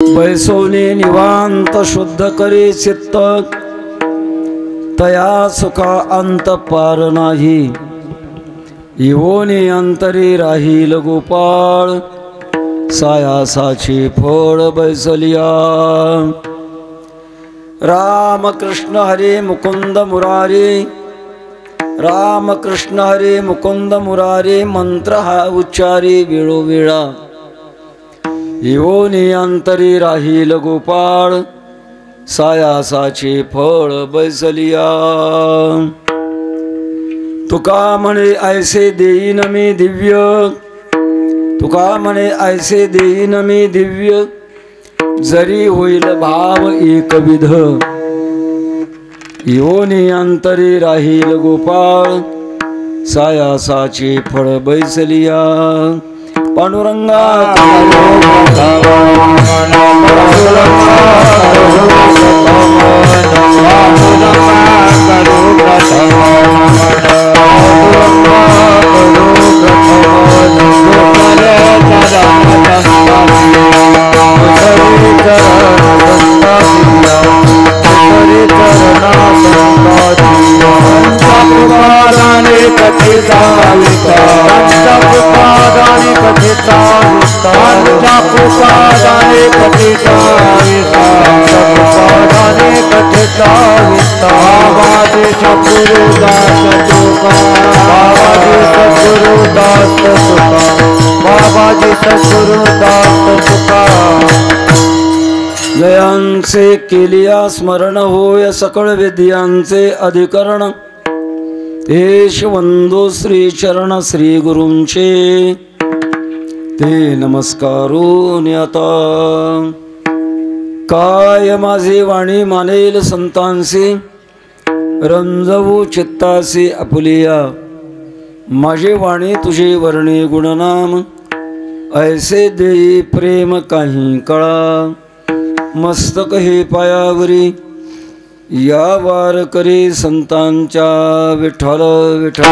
बैसोनी निवांत शुद्ध करी चित्त, तया सुखा अंत पार नाही। येऊनी अंतरी राहील गोपाळ, सायासाची फळ बैसलिया। राम कृष्ण हरे मुकुंद मुरारी, राम कृष्ण हरे मुकुंद मुरारी, मंत्र हा उच्चारी वेळोवेळा। येऊनी अंतरी राहील गोपाळ, सायासाचे फळ बैसलिया। तुका म्हणे ऐसे देईन मी दिव्य, तुका म्हणे ऐसे देईन मी दिव्य, जरी होईल भाव एकविध। येऊनी अंतरी राहील गोपाळ, सायासाचे फळ बैसलिया। पांडुरंगा जयांचे केलिया स्मरण होय सकळ विद्यांचे अधिकरण। तेश वंदो श्री चरण श्री गुरूंचे, ते नमस्कारून आता। काय माझी वाणी मानेल संतांसी, रंजवू चित्तासी आपुलिया। माझी वाणी तुझे वर्णे गुणनाम, ऐसे देई प्रेम काही कळा। मस्तक हे पायावरी, या वार करी संतांच्या विठ्ठल विठ्ठल।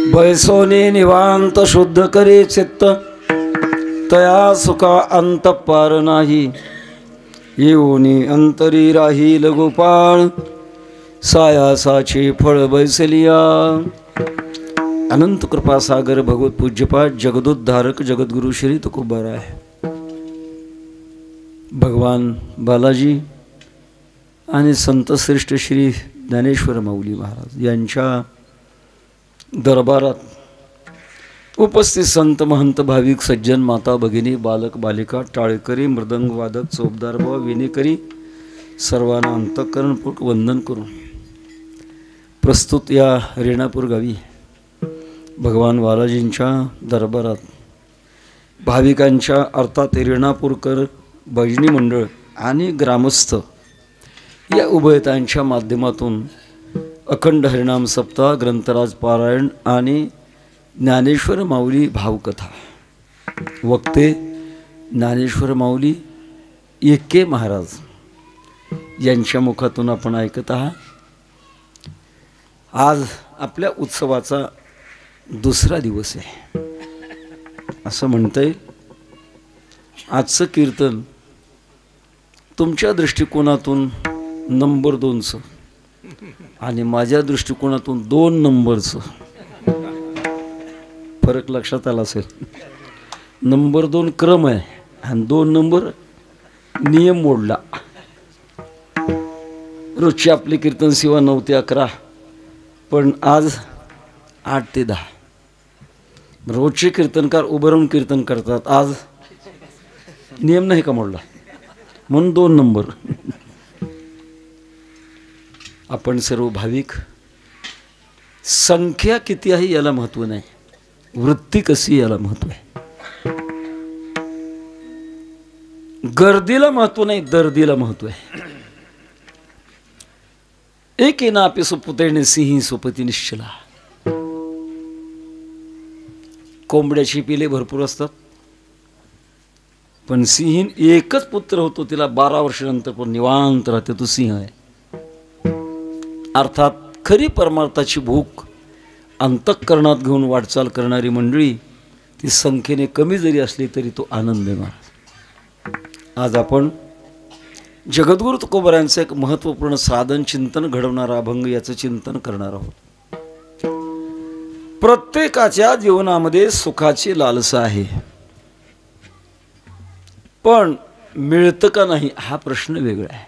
बैसोनी निवांत शुद्ध करी चित्त, तया सुखा अंत पार नाही। येऊनी अंतरी राहील गोपाळ, सायासाची फळ बैसलिया। अनंत कृपा सागर भगवत पूज्यपाठ जगदोद्धारक जगद्गुरु श्री तुकोबाराय भगवान बालाजी आणि संत श्रेष्ठ श्री ज्ञानेश्वर माऊली महाराज यांच्या दरबारात उपस्थित संत महंत भाविक सज्जन माता भगिनी बालक बालिका टाळकरी मृदंग वादक चोपदार व विनेकरी सर्वांना अंतःकरणपूर्वक वंदन करून प्रस्तुत या रेणापूर गावी भगवान बालाजींच्या दरबारात भाविकांच्या अर्थात रेणापूरकर भजनी मंडळ आणि ग्रामस्थ या उभयतांच्या माध्यमातून अखंड हरिनाम सप्ताह ग्रंथराज पारायण आणि ज्ञानेश्वर माऊली भावकथा वक्ते ज्ञानेश्वर माऊली एके महाराज यांच्या मुखातून आपण ऐकत आहात। आज आपल्या उत्सवाचा दुसरा दिवस आहे असं म्हणता येईल। आजचं कीर्तन तुमच्या दृष्टिकोनातून नंबर 2चं आणि माझ्या दृष्टिकोनातून 2 नंबरचं फरक लक्षात आला असेल। नंबर 2 क्रम आहे आणि 2 नंबर नियम मोडला। रोजची आपली कीर्तन सेवा 9 ते 11, पण आज 8 ते 10। रोजचे कीर्तनकार उभं राहून कीर्तन करतात, आज नियम नाही का मोडला म्हणून 2 नंबर। आपण सर्व भाविक, संख्या किती आहे याला महत्त्व नाही, वृत्ती कशी याला महत्त्व आहे. गर्दीला महत्त्व नाही, दर्दीला महत्त्व आहे. एकेना आपे सुपुत्रेने सिंही सोपती निश्चला. कोंबड्याची पिले भरपूर असतात, पण सिंहीन एकच पुत्र होतो, तिला 12 वर्षानंतर पण निवांत राहते, तो सिंह आहे. अर्थात खरी परमार्थाची भूक अंतःकरणात घेऊन वाटचाल करणारी मंडळी ती संख्येने कमी जरी असली तरी तो आनंद देणार. आज आपण जगद्गुरु तुकोबारायांचं एक महत्त्वपूर्ण साधन चिंतन घडवणारा अभंग याचं चिंतन करणार आहोत. प्रत्येकाच्या जीवनामध्ये सुखाची लालसा आहे, पण मिळतं का नाही हा प्रश्न वेगळा आहे.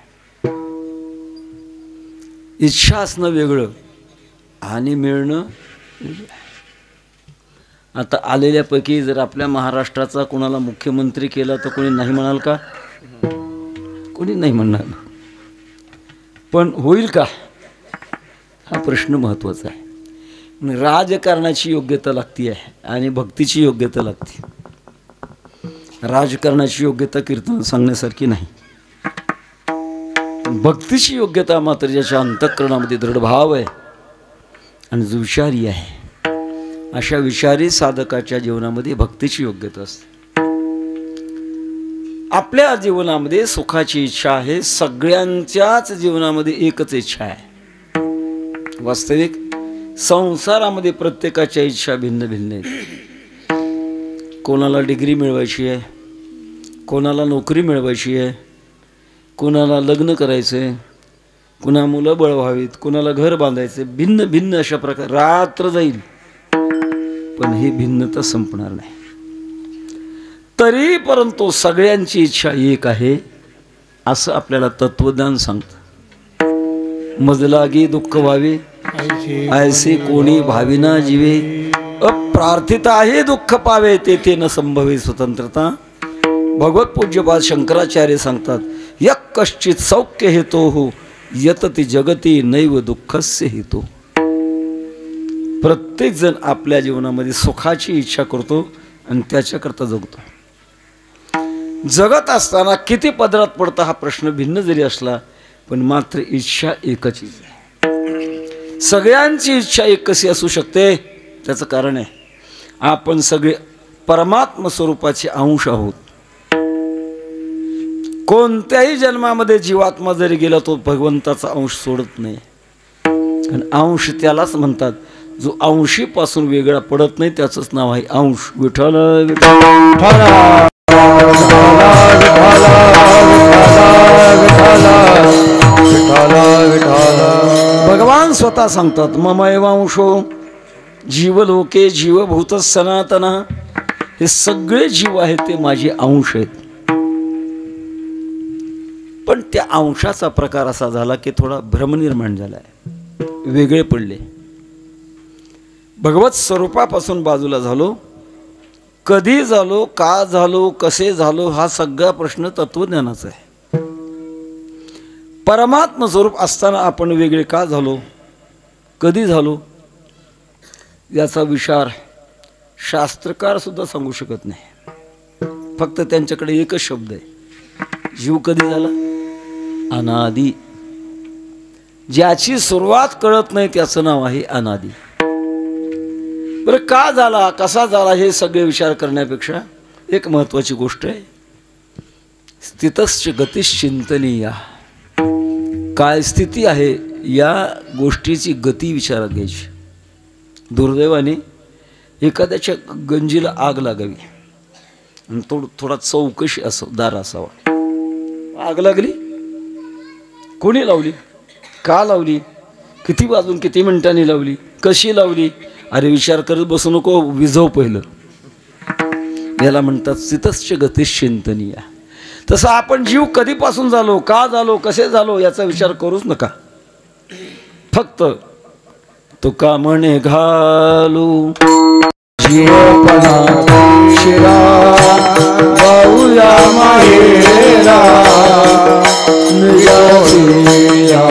इच्छा असणं वेगळं आणि मिळणं वेगळं. आता आलेल्यापैकी जर आपल्या महाराष्ट्राचा कोणाला मुख्यमंत्री केला तर कोणी नाही म्हणाल का? कोणी नाही म्हणणार. पण होईल का हा प्रश्न महत्त्वाचा आहे. राजकारणाची योग्यता लागती आहे आणि भक्तीची योग्यता लागते. राजकारणाची योग्यता कीर्तन सांगण्यासारखी नाही, भक्तीची योग्यता मात्र ज्याच्या अंतःकरणामध्ये दृढ भाव आहे आणि जो विचारी आहे, अशा विचारी साधकाच्या जीवनामध्ये भक्तीची योग्यता असते. आपल्या जीवनामध्ये सुखाची इच्छा आहे, सगळ्यांच्याच जीवनामध्ये एकच इच्छा आहे. वास्तविक संसारामध्ये प्रत्येकाच्या इच्छा भिन्न भिन्न आहेत. कोणाला डिग्री मिळवायची आहे, कोणाला नोकरी मिळवायची आहे, कोणाला लग्न करायचं आहे, कुणा मुलं बळ व्हावीत, कुणाला घर बांधायचे. भिन्न भिन्न अशा प्रकारे रात्र जाईल पण ही भिन्नता संपणार नाही. तरी परंतु सगळ्यांची इच्छा एक आहे असं आपल्याला तत्वज्ञान सांगतं. मजलागी दुःख व्हावे ऐसे कोणी भाविना जीवे, अप्रार्थित आहे दुःख पावे तेथे न संभवे स्वतंत्रता. भगवत पूज्यपाद शंकराचार्य सांगतात, यक कश्चित सौख्य हेतो हो यतति जगती नैव दुःखस्य हेतो. प्रत्येक जण आपल्या जीवनामध्ये सुखाची इच्छा करतो आणि त्याच्याकरता जगतो. जगत असताना किती पदरात पडतं हा प्रश्न भिन्न जरी असला पण मात्र इच्छा एकच आहे. सगळ्यांची इच्छा एक कशी असू शकते त्याचं कारण आहे, आपण सगळे परमात्म स्वरूपाचे अंश आहोत. कोणत्याही जन्मामध्ये जीवात्मा जरी गेला तो भगवंताचा अंश सोडत नाही. आणि अंश त्यालाच म्हणतात जो अंशीपासून वेगळा पडत नाही, त्याचंच नाव आहे अंश. विठ्ठल विठ्ठल भगवान स्वतः सांगतात, मम एवांशो जीवलोके जीवभूत सनातन. हे सगळे जीव आहेत ते माझे अंश आहेत. पण त्या अंशाचा प्रकार असा झाला की थोडा भ्रम निर्माण झाला आहे, वेगळे पडले, भगवत स्वरूपापासून बाजूला झालो. कधी झालो, का झालो, कसे झालो हा सगळा प्रश्न तत्वज्ञानाचा आहे. परमात्म स्वरूप असताना आपण वेगळे का झालो, कधी झालो याचा विचार शास्त्रकार सुद्धा सांगू शकत नाही. फक्त त्यांच्याकडे एकच शब्द आहे, जीव कधी झाला, अनादी. ज्याची सुरुवात कळत नाही त्याचं नाव आहे अनादी. बरं का झाला, कसा झाला हे सगळे विचार करण्यापेक्षा एक महत्त्वाची गोष्ट आहे, स्थितस्य गतिश्चिंतनीया. काय स्थिती आहे या गोष्टीची गती विचारात घ्यायची. दुर्दैवाने एखाद्याच्या गंजीला आग लागावी आणि थोडा चौकशी दार असावा. आग लागली, कोणी लावली, का लावली, किती वाजून किती मिनिटांनी लावली, कशी लावली, अरे विचार करत बसू नको, विझव पहिलं. याला म्हणतात स्थितस्य गतिश्चिंतनीय. तसं आपण जीव कधीपासून झालो, का झालो, कसे झालो याचा विचार करूच नका. फक्त तुका म्हणे घालू जीवपणा शिरा बाऊया माहेरा निया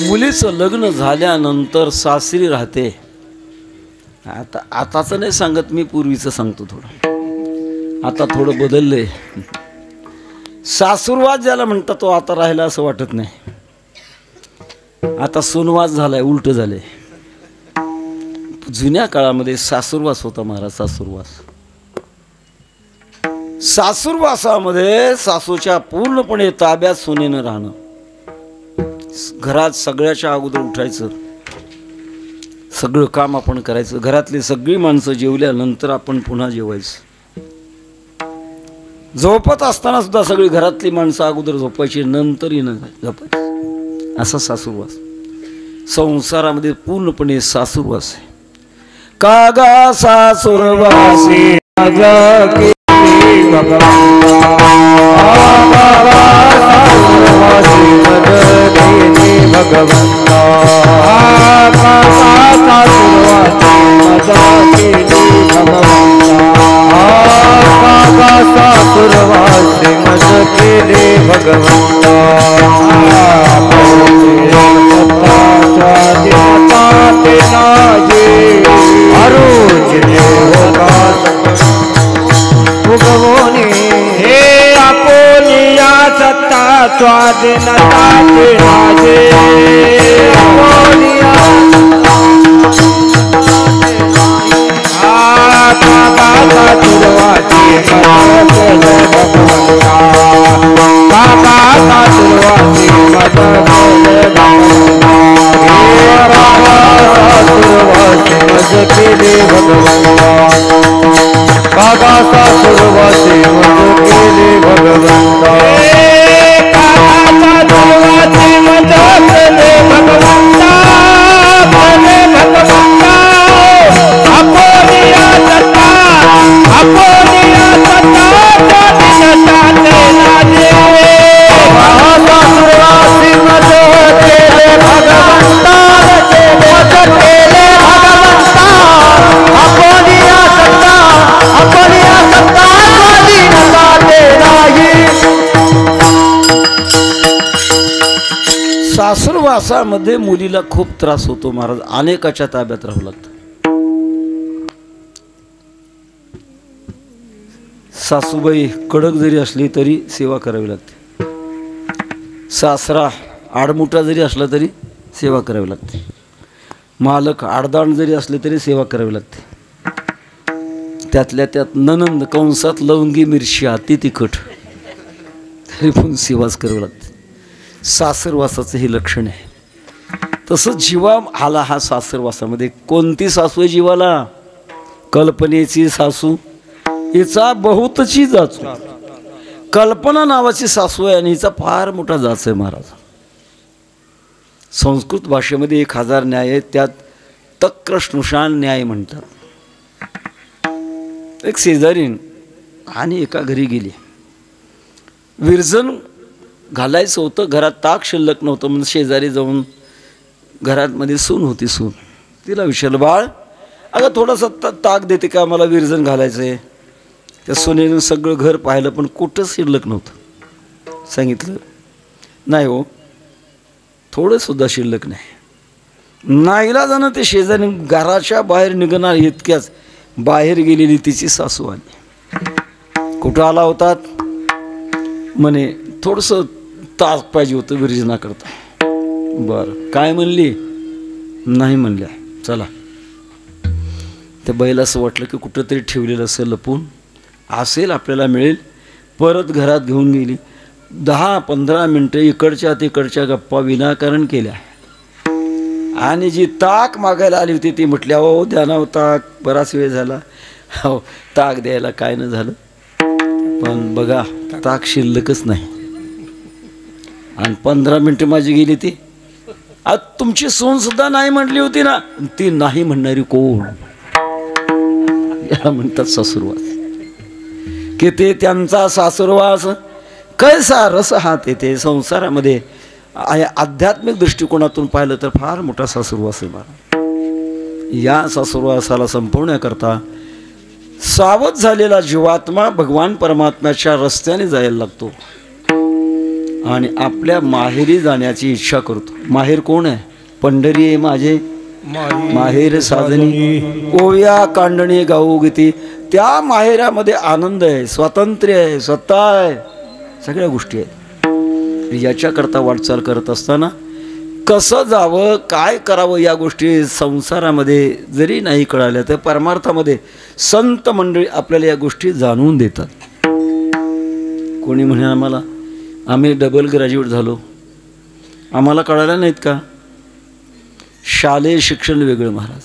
मुलीचं लग्न झाल्यानंतर सासरी राहते. आताचं नाही सांगत मी, पूर्वीचं सांगतो थोडं. आता थोडं बदललंय. सासूरवास ज्याला म्हणतात तो आता राहिला असं वाटत नाही. आता सुनवास झालाय, उलट झालंय. जुन्या काळामध्ये सासूरवास होता महाराज. सासूरवासामध्ये सासूच्या पूर्णपणे ताब्यात सुनेनं राहणं. घरात सगळ्याच्या अगोदर उठायचं, सगळं काम आपण करायचं. घरातली सगळी माणसं जेवल्यानंतर आपण पुन्हा जेवायचं. झोपत असताना सुद्धा सगळी घरातली माणसं अगोदर झोपायची, नंतर झोपायची. असा सासूरवास संसारामध्ये पूर्णपणे सासूरवास आहे. कागा सासूरवासी भगवंता सासुरवासी मज केले भगवंता. हे आपोलिया सत्ता स्वाधीनता के राजे. सासूरवासामध्ये मुलीला खूप त्रास होतो महाराज. अनेकाच्या ताब्यात राहावं लागतं. सासूबाई कडक जरी असली तरी सेवा करावी लागते. सासरा आडमुठा जरी असला तरी सेवा करावी लागते. मालक आडदांड जरी असले तरी सेवा करावी लागते. त्यातल्या त्यात ननंद कंसात लवंगी मिरची अति तिखट तरी पण सेवाच करावी लागते. सासरवासाचं हे लक्षण आहे. तसंच जीवा आला हा सासरवासामध्ये. कोणती सासू आहे जीवाला? कल्पनेची सासू, हिचा बहुतची जाचू. कल्पना नावाची सासू आहे आणि हिचा फार मोठा जाच आहे महाराज. संस्कृत भाषेमध्ये 1000 न्याय आहेत, त्यात तक्रश्नुषान न्याय म्हणतात. एक शेजारीण आणि एका घरी गेली. विरजन घालायचं होतं, घरात ताक शिल्लक नव्हतं म्हणून शेजारी जाऊन घरामध्ये सून होती. सून तिला विचारलं, बाळ अगं थोडंसं ताक देते का, मला विरजन घालायचं आहे. त्या सुनेनं सगळं घर पाहिलं पण कुठंच शिल्लक नव्हतं. सांगितलं नाही हो, थोडंसुद्धा शिल्लक नाही. नाईलाजानं ते शेजारी घराच्या बाहेर निघणार इतक्याच बाहेर गेलेली तिची सासू आली. कुठं आला होतात म्हणे, थोडंसं ताक पाहिजे होतं विरजना करता. बरं काय म्हणली? नाही म्हणल्या. चला. त्या बैला असं वाटलं की कुठंतरी ठेवलेलं असेल, लपून असेल, आपल्याला मिळेल. परत घरात घेऊन गेली. 10-15 मिनटं इकडच्या तिकडच्या गप्पा विनाकारण केल्या. आणि जी ताक मागायला आली होती ती म्हटल्या, हो द्या ना ताक, बराच वेळ झाला. हो ताक द्यायला काय न झालं, पण बघा ताक शिल्लकच नाही. आणि 15 मिनटं माझी गेली. ती आज तुमची सून सुद्धा नाही म्हटली होती ना. ती नाही म्हणणारी कोण? याला म्हणतात सासुरवास. की ते त्यांचा सासुरवास कैसा रस हात येते संसारामध्ये. आध्यात्मिक दृष्टिकोनातून पाहिलं तर फार मोठा सासुरवास आहे मला. या सासुरवासाला संपवण्याकरता सावध झालेला जीवात्मा भगवान परमात्म्याच्या रस्त्याने जायला लागतो आणि आपल्या माहेरी जाण्याची इच्छा करतो. माहेर कोण आहे? पंढरी आहे माझे माहेर साधनी, ओव्या कांडणी गाऊ गीती. त्या माहेरामध्ये आनंद आहे, स्वातंत्र्य आहे, स्वतः आहे, सगळ्या गोष्टी आहेत. याच्याकरता वाटचाल करत असताना कसं जावं, काय करावं, या गोष्टी संसारामध्ये जरी नाही कळाल्या तर परमार्थामध्ये संत मंडळी आपल्याला या गोष्टी जाणवून देतात. कोणी म्हणे आम्हाला, आम्ही डबल ग्रॅज्युएट झालो, आम्हाला कळालं नाहीत का? शालेय शिक्षण वेगळं महाराज.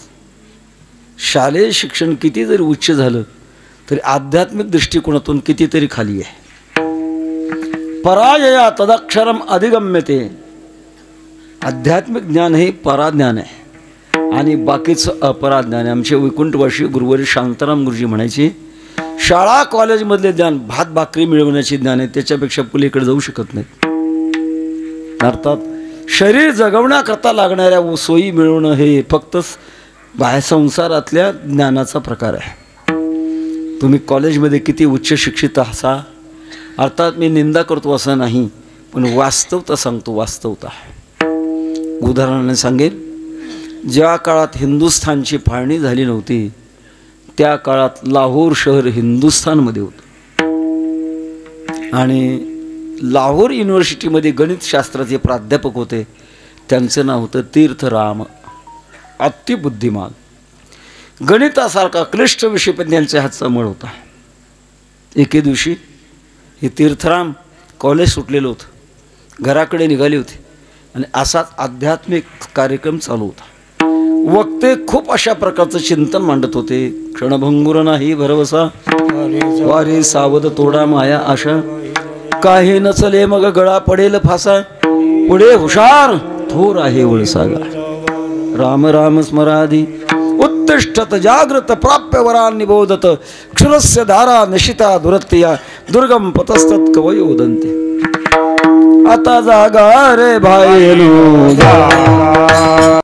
शालेय शिक्षण किती जरी उच्च झालं तरी आध्यात्मिक दृष्टिकोनातून कितीतरी खाली आहे. पराजया तदक्षरम अधिगम्यते. आध्यात्मिक ज्ञान हे पराज्ञान आहे आणि बाकीचं अपराज्ञान आहे. आमचे वैकुंठवासी गुरुवारी शांताराम गुरुजी म्हणायचे, शाळा कॉलेजमधले ज्ञान भात भाकरी मिळवण्याचे ज्ञान आहे, त्याच्यापेक्षा पलीकडे जाऊ शकत नाहीत. अर्थात शरीर जगवण्याकरता लागणाऱ्या सोयी मिळवणं हे फक्तच बाह्य संसारातल्या ज्ञानाचा प्रकार आहे. तुम्ही कॉलेजमध्ये किती उच्च शिक्षित असा, अर्थात मी निंदा करतो असं नाही, पण वास्तवता सांगतो, वास्तवता. उदाहरणाने सांगेल, ज्या काळात हिंदुस्थानची फाळणी झाली नव्हती त्या काळात लाहोर शहर हिंदुस्थानमध्ये होतं आणि लाहोर युनिव्हर्सिटीमध्ये गणितशास्त्राचे प्राध्यापक होते. त्यांचं नाव होतं तीर्थराम. अतिबुद्धिमान, गणितासारखा क्लिष्ट विषय पण त्यांच्या हातचा मळ होता. एके दिवशी हे तीर्थराम कॉलेज सुटलेलं होतं, घराकडे निघाले होते आणि असाच आध्यात्मिक कार्यक्रम चालू होता. वक्ते खूप अशा प्रकारचं चिंतन मांडत होते. क्षणभंगुर नाही भरवसा, वारे सावध तोडा माया आशा, काही नचले मग गळा पडेल फासा, पुढे हुशार थोर आहे वळसागा. राम राम स्मरादी उत्तिष्ठत जागृत प्राप्य वरान निबोधत, क्षुरस्य धारा निशिता दुरत्या, दुर्गम पतस्तत कवयो वदन्ति. आता जागा रे भाईनो जागा,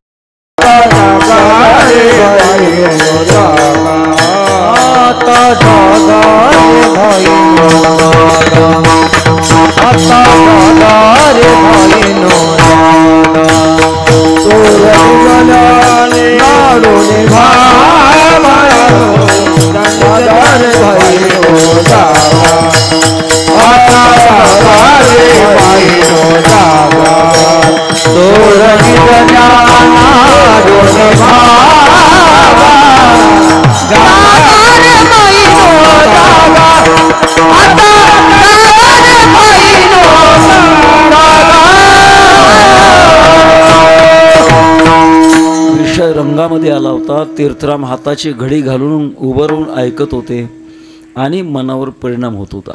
जागा रे भाईनो जागा, आता जागा रे भाईनो जागा, आता जागा रे भाईनो जागा. सूरज नाडोने भावायो, जागा रे भाईनो जागा, आता जागा रे भाईनो जागा. सूरज नाडोने भावा, जागा रे भाईनो जागा, आता जागा रे भाईनो जागा. विषय रंगामध्ये आला होता. तीर्थराम हाताची घडी घालून उभं राहून ऐकत होते आणि मनावर परिणाम होत होता.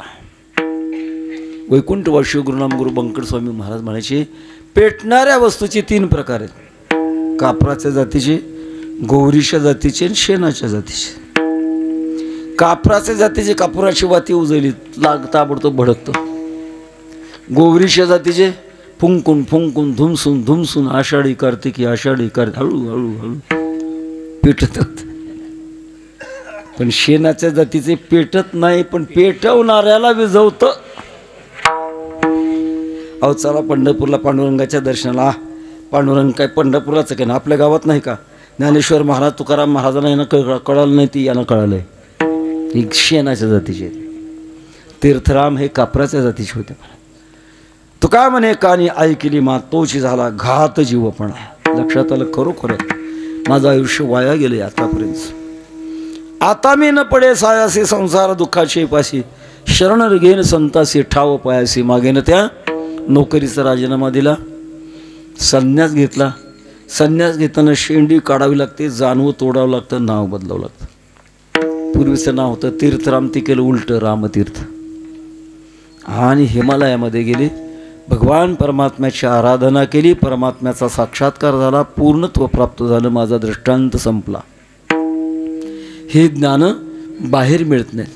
वैकुंठवासी गुरुनाम गुरु बंकट स्वामी महाराज म्हणायचे, पेटणाऱ्या वस्तूचे 3 प्रकार आहेत. कापराच्या जातीचे, गौरीच्या जातीचे आणि शेणाच्या जातीचे. कापराच्या जातीचे कापुराची वाती उजळली ताबडतोब भडकतं. गौरीच्या जातीचे फुंकून फुंकून धुमसून धुमसून आषाढी कार्तिकी आषाढी कार्तिक हळू हळू हळू पेटतात. पण शेणाच्या जातीचे पेटत नाही, पण पेटवणाऱ्याला विझवतं. अहो चला पंढरपूरला पांडुरंगाच्या दर्शनाला. पांडुरंग काय पंढरपुराचं काय ना, आपल्या गावात नाही का? ज्ञानेश्वर महाराज तुकाराम महाराजांना यांना कळालं नाही, ती यांना कळालंय. एक शेणाच्या जातीचे. तीर्थराम हे कापराच्या जातीचे होते. तुका म्हणे कानी ऐकली मा तोची झाला घात जीवपणा. लक्षात आलं खरोखर माझं आयुष्य वाया गेले आतापर्यंत. आता मी न पडे सायासी संसार दुःखाची पाशी शरण घेन संतासी ठाव पायासी. मागेन त्या नोकरीचा राजीनामा दिला, संन्यास घेतला. संन्यास घेताना शेंडी काढावी लागते, जानवं तोडावं लागतं, नाव बदलावं लागतं. पूर्वीचं नाव होतं तीर्थराम, ते केलं उलटं रामतीर्थ. आणि हिमालयामध्ये गेले, भगवान परमात्म्याची आराधना केली, परमात्म्याचा साक्षात्कार झाला, पूर्णत्व प्राप्त झालं. माझा दृष्टांत संपला. हे ज्ञान बाहेर मिळत नाही.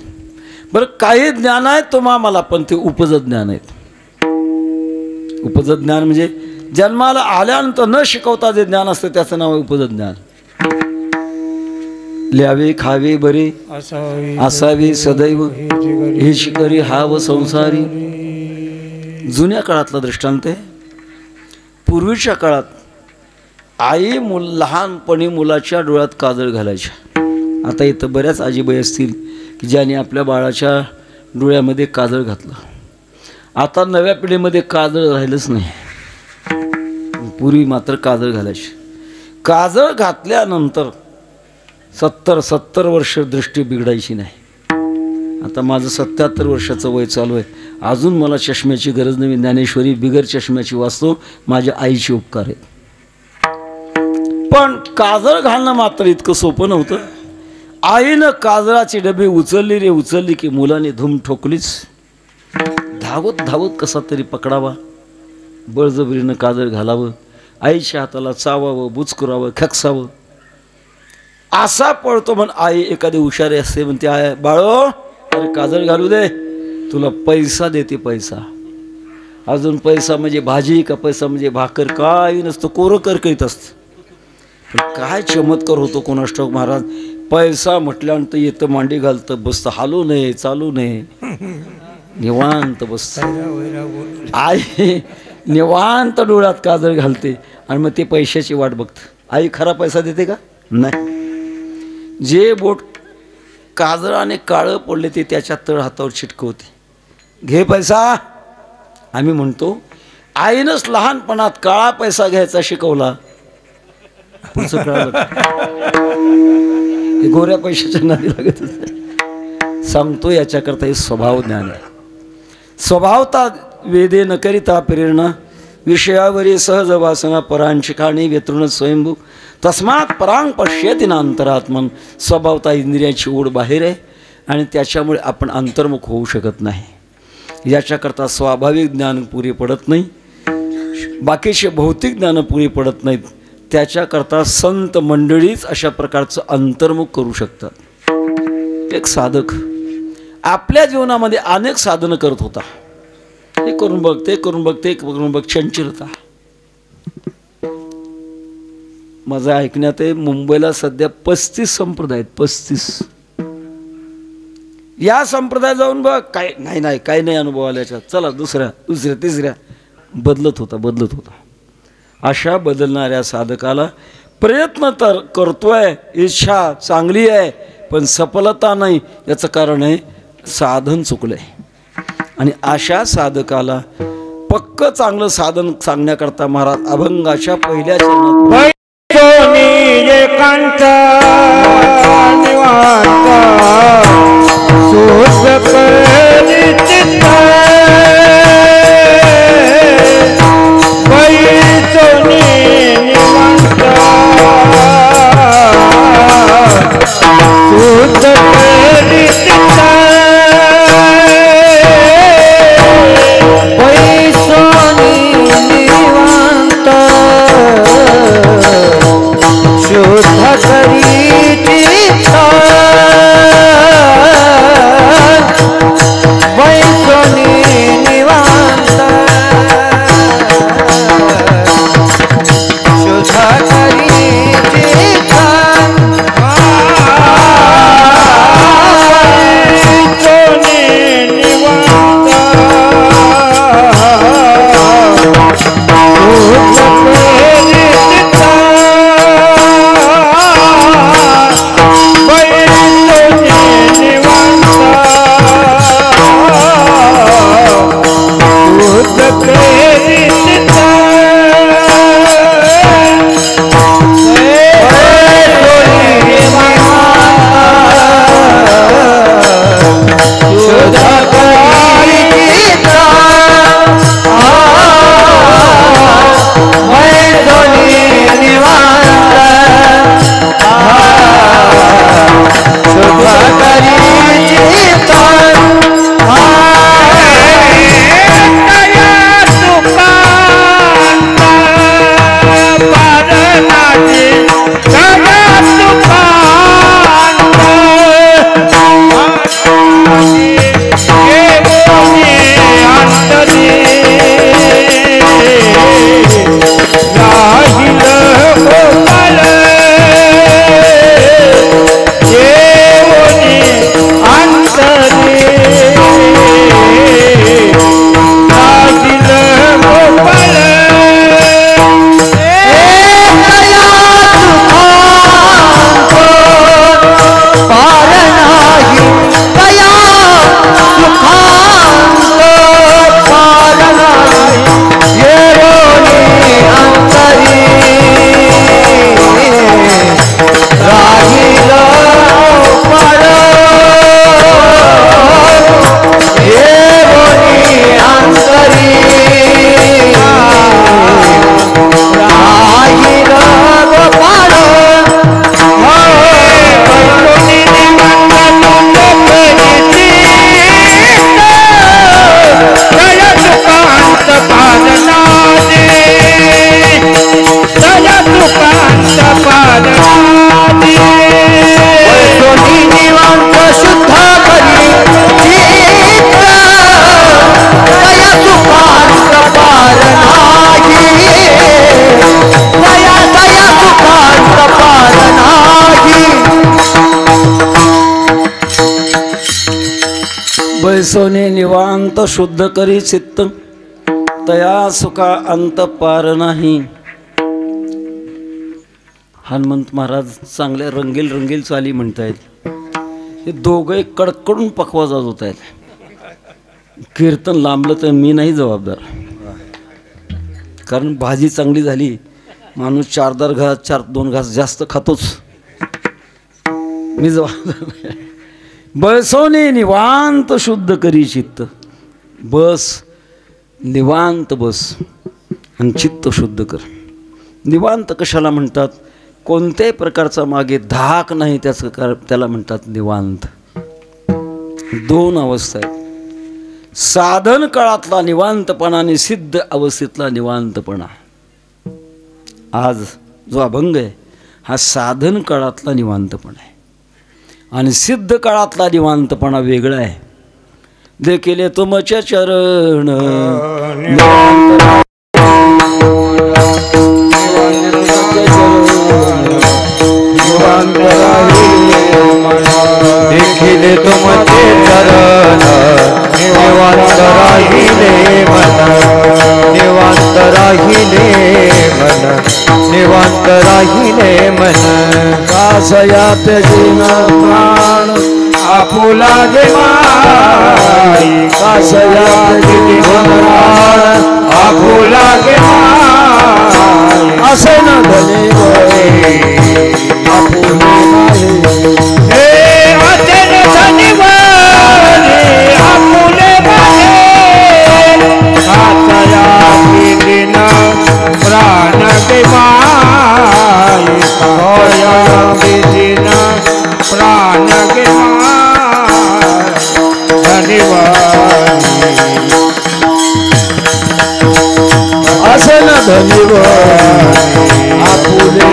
बरं काही ज्ञान आहे तुम्हाला, पण ते उपजत ज्ञान आहेत. उपजत ज्ञान म्हणजे जन्माला आल्यानंतर न शिकवता जे ज्ञान असतं त्याचं नाव आहे उपजत ज्ञान. ल्यावे खावे बरे असावे सदैव हे शिकरी हाव संसारी. जुन्या काळातला दृष्टांत आहे. पूर्वीच्या काळात आई लहानपणी मुलाच्या डोळ्यात काजळ घालायच्या. आता इथं बऱ्याच आजीबाई असतील की ज्याने आपल्या बाळाच्या डोळ्यामध्ये काजळ घातलं. आता नव्या पिढीमध्ये काजळ राहिलंच नाही. पूर्वी मात्र काजळ घालायची. काजळ घातल्यानंतर 70 वर्ष दृष्टी बिघडायची नाही. आता माझं 77 वर्षाचं वय चालू आहे, अजून मला चष्म्याची गरज नाही. ज्ञानेश्वरी बिगर चष्म्याची वाचतो, माझ्या आईचे उपकार आहेत. पण काजळ घालणं मात्र इतकं सोपं नव्हतं. आईनं काजळाची डबी उचलली की मुलाने धूम ठोकलीच. धावत धावत कसा तरी पकडावा, बळजबरीनं काजळ घालावं, आईच्या हाताला चावावं, बुचकुरावं, खकसावं. असा पळतो. पण आई एखादी हुशारी असते, म्हणते आय बाळो अरे काजळ घालू दे, तुला पैसा देते. पैसा अजून पैसा म्हणजे भाजी का पैसा म्हणजे भाकर काही नसतं, कोरं करकरीत असतं. पण काय चमत्कार होतो कोणास ठाऊक महाराज. पैसा म्हटल्यानंतर येतं, मांडी घालतं, बसतं, हालू नये चालू नये, निवांत बसतं. आई निवांत डोळ्यात काजळ घालते आणि मग ते पैशाची वाट बघतं. आई खरा पैसा देते का? नाही. जे बोट काजळाने काळं पडले ते त्याच्या तळ हातावर चिटकवते. घे पैसा. आम्ही म्हणतो आईनंच लहानपणात काळा पैसा घ्यायचा शिकवला. पुढचं कळालं हे गोऱ्या पैशाच्या नादी लागत सांगतो. याच्याकरता हे स्वभाव ज्ञान आहे. स्वभावता वेदे न करिता प्रेरणा विषयावरी सहज वासना परांशिकाणी व्यतृण स्वयंभू तस्मात परांग पश्येति ना अंतरात्मन. स्वभावता इंद्रियाची ओढ बाहेर आहे आणि त्याच्यामुळे आपण अंतर्मुख होऊ शकत नाही. याच्याकरता स्वाभाविक ज्ञान पुरे पडत नाही, बाकीचे भौतिक ज्ञान पुरे पडत नाहीत. त्याच्याकरता संत मंडळीच अशा प्रकारचं अंतर्मुख करू शकतात. एक साधक आपल्या जीवनामध्ये अनेक साधनं करत होता. हे करून बघ, ते करून बघ, ते करून बघ, चंचलता. माझं ऐकण्यात आहे मुंबईला सध्या 35 संप्रदाय आहेत. 35 या संप्रदाय जाऊन बघ, काय नाही काही नाही अनुभव आल्याच्या. चला दुसऱ्या तिसऱ्या बदलत होता. अशा बदलणाऱ्या साधकाला प्रयत्न तर करतोय, इच्छा चांगली आहे, पण सफलता नाही. याचं कारण आहे साधन चुकलंय. आणि अशा साधकाला पक्क चांगलं साधन सांगण्याकरता महाराज अभंगाच्या पहिल्या चरणात एकांत निवांत सुख परिचित पैचोनी निवांत सुख परिचित शुद्ध करी बैसोने निवांत शुद्ध करी चित्त, तया सुखा अंत पार नाही. हनुमंत महाराज चांगल्या रंगील रंगील चाली म्हणतायत. हे दोघे कडकडून पकवाज होत आहेत. कीर्तन लांबलं तर मी नाही जबाबदार, कारण भाजी चांगली झाली माणूस 4-4 घास 4-2 घास जास्त खातोच. मी जबाबदार नाही. बसोने निवांत शुद्ध करी चित्त. बस, निवांत बस आणि चित्त शुद्ध कर. निवांत कशाला म्हणतात? कोणत्याही प्रकारचा मागे धाक नाही त्याला म्हणतात निवांत. 2 अवस्था आहेत. साधन काळातला निवांतपणा आणि सिद्ध अवस्थेतला निवांतपणा. आज जो अभंग आहे हा साधन काळातला निवांतपणा आहे आणि सिद्ध काळातला निवांतपणा वेगळा आहे. देखील तुमच्या चरण देखिले तुमचे चरण निवांत राहिले मन, निवांत राहिले मन, निवांत राहिले मन. कासयात जीवन प्राण आपुला गे माई, कासयात जीवन प्राण आपुला गे माई. असे न धने आपुले नाही. हे अचन शनिवारी आपुले माहे, कासया दिन प्राण गे माई, कासया दिन प्राण गे माई. धन्यवाद असे न धने आपुले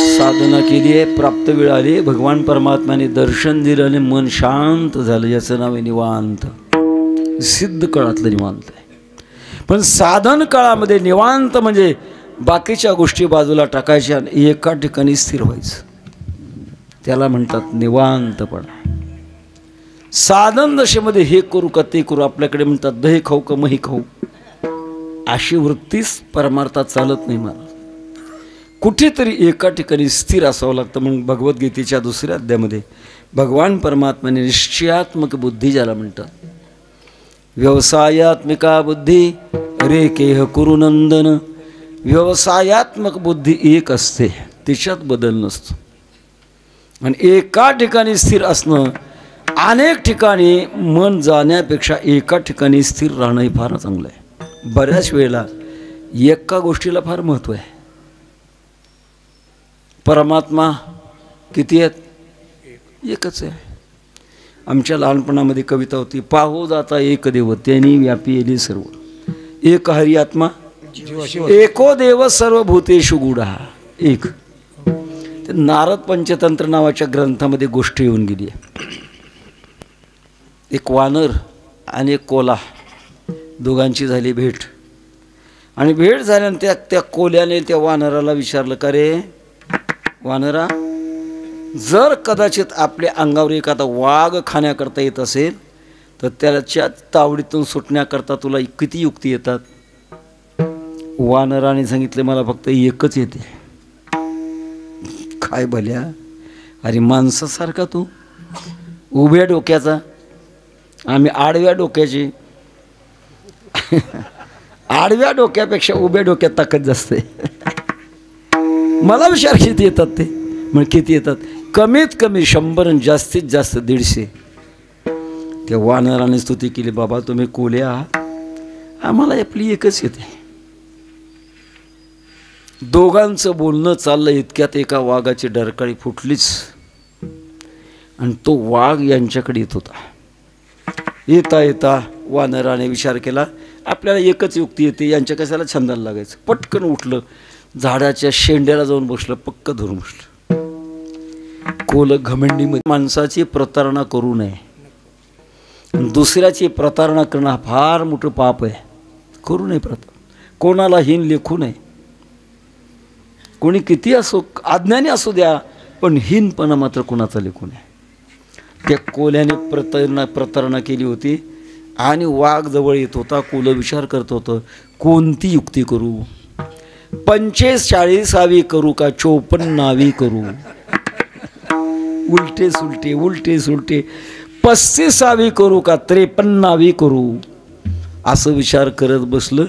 साधना केली आहे, प्राप्त वेळ आली, भगवान परमात्म्याने दर्शन दिलं आणि मन शांत झालं. याचं नाव आहे निवांत. सिद्ध काळातलं निवांत आहे. पण साधन काळामध्ये निवांत म्हणजे बाकीच्या गोष्टी बाजूला टाकायच्या आणि एका ठिकाणी स्थिर व्हायचं. त्याला म्हणतात निवांतपणा. साधन दशेमध्ये हे करू का ते करू, आपल्याकडे म्हणतात दही खाऊ का मही खाऊ, अशी वृत्तीच परमार्थात चालत नाही. मला कुठेतरी एका ठिकाणी स्थिर असावं लागतं. म्हणून भगवद्गीतेच्या 2ऱ्या अध्यायामध्ये भगवान परमात्म्याने निश्चयात्मक बुद्धी ज्याला म्हणतात, व्यवसायात्मिका बुद्धी रेकेह कुरुनंदन. व्यवसायात्मक बुद्धी एक असते, तिच्यात बदल नसतो. आणि एका ठिकाणी स्थिर असणं, अनेक ठिकाणी मन जाण्यापेक्षा एका ठिकाणी स्थिर राहणं हे फार चांगलं आहे. बऱ्याच वेळेला एका गोष्टीला फार महत्त्व आहे. परमात्मा किती आहेत? एकच आहे. आमच्या लहानपणामध्ये कविता होती, पाहो जाता एक देव त्यांनी व्यापी येली सर्व, एक हरी आत्मा एको देव सर्वभूतेषु गूढा. एक. ते नारद पंचतंत्र नावाच्या ग्रंथामध्ये गोष्ट येऊन गेली आहे. एक वानर आणि एक कोल्हा, दोघांची झाली भेट. आणि भेट झाल्यानंतर त्या कोल्याने त्या वानराला विचारलं, का रे वानरा, जर कदाचित आपल्या अंगावर एखादा वाघ खाण्याकरता येत असेल तर त्याच्या तावडीतून सुटण्याकरता तुला किती युक्ती येतात? वानराने सांगितले, मला फक्त एकच येते. काय भल्या, अरे माणसासारखा तू, उभ्या डोक्याचा, आम्ही आडव्या डोक्याची. आडव्या डोक्यापेक्षा उभ्या डोक्यात ताकद जास्त आहे. मला विचार किती येतात ते? मग किती येतात? कमीत कमी 100 आणि जास्तीत जास्त 150. त्या वानराने स्तुती केली, बाबा तुम्ही कोले आहात, आम्हाला आपली एकच येते. दोघांचं बोलणं चाललं, इतक्यात एका वाघाची डरकाळी फुटलीच आणि तो वाघ यांच्याकडे येत होता. येता येता वानराने विचार केला, आपल्याला एकच युक्ती येते, यांच्या कशाला छंदाला लागायचं. पटकन उठलं, झाडाच्या शेंड्याला जाऊन बसलं, पक्क धरून बसलं. कोल घमंडीमध्ये माणसाची प्रतारणा करू नये, दुसऱ्याची प्रतारणा करणं फार मोठं पाप आहे. करू नये प्रतारणा, कोणाला हीन लेखू नये. कोणी किती असो, अज्ञानी असू द्या, पण हीनपणा मात्र कुणाचा लेखून आहे. त्या कोल्याने प्रतारणा केली होती आणि वाघ जवळ येत होता. कोलं विचार करत होतं कोणती युक्ती करू, 45वी करू का 54वी करू, उलटे सुलटे उलटे सुलटे 35वी करू का 53वी करू, असं विचार करत बसलं.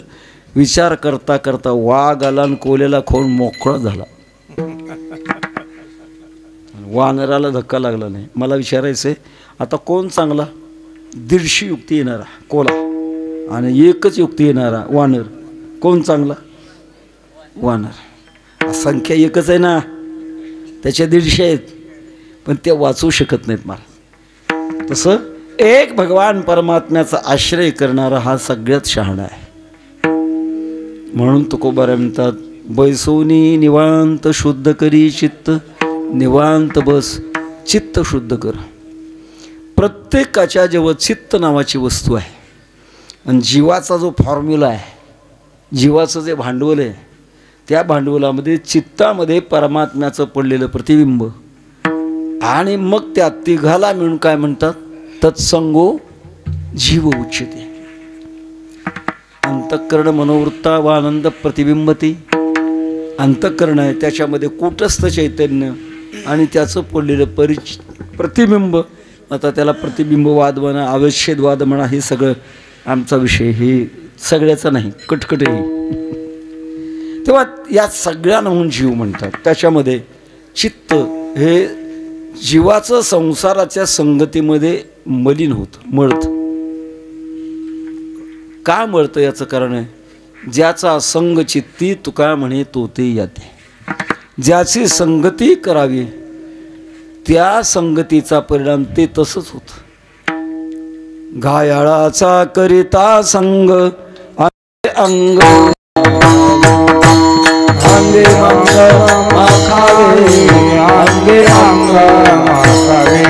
विचार करता करता वाघ आला आणि कोल्याला खाऊन मोकळा झाला. वानराला धक्का लागला नाही. मला विचारायचं आहे आता कोण चांगला, 150 युक्ती येणारा कोला आणि 1च युक्ती येणारा वानर, कोण चांगला? वानर. संख्या 1च आहे ना, त्याच्या 150 आहेत पण ते वाचू शकत नाहीत मला. तसं एक भगवान परमात्म्याचा आश्रय करणारा हा सगळ्यात शहाणा आहे. म्हणून तुकोबारा म्हणतात बैसोनी निवांत शुद्ध करी चित्त, निवांत बस चित्त शुद्ध कर. प्रत्येकाच्या जेव्हा चित्त नावाची वस्तू आहे आणि जीवाचा जो फॉर्म्युला आहे, जीवाचं जे भांडवल आहे, त्या भांडवलामध्ये चित्तामध्ये परमात्म्याचं पडलेलं प्रतिबिंब आणि मग त्या तिघाला मिळून काय म्हणतात, तत्संगो जीव उच्यते. अंतःकरण मनोवृत्ता व आनंद प्रतिबिंबती. अंतःकरण आहे त्याच्यामध्ये कूटस्थ चैतन्य आणि त्याचं पडलेलं प्रतिबिंब. आता त्याला प्रतिबिंबवाद म्हणा, अवच्छेदवाद म्हणा, हे सगळं आमचा विषय, हे सगळ्याचा नाही, कटकट आहे. तेव्हा या सगळ्यांना म्हणून जीव म्हणतात. त्याच्यामध्ये चित्त हे जीवाचं संसाराच्या संगतीमध्ये मलिन होतं, मळतं. का मळतं याचं कारण आहे, ज्याचा संग चित्ती तुका म्हणे तो ते याते. ज्याची संगती करावी त्या संगतीचा परिणाम ते तसंच होतं. घायाळाचा करिता संग अंग अंगे अंग माखावे, अंगे अंग माखावे.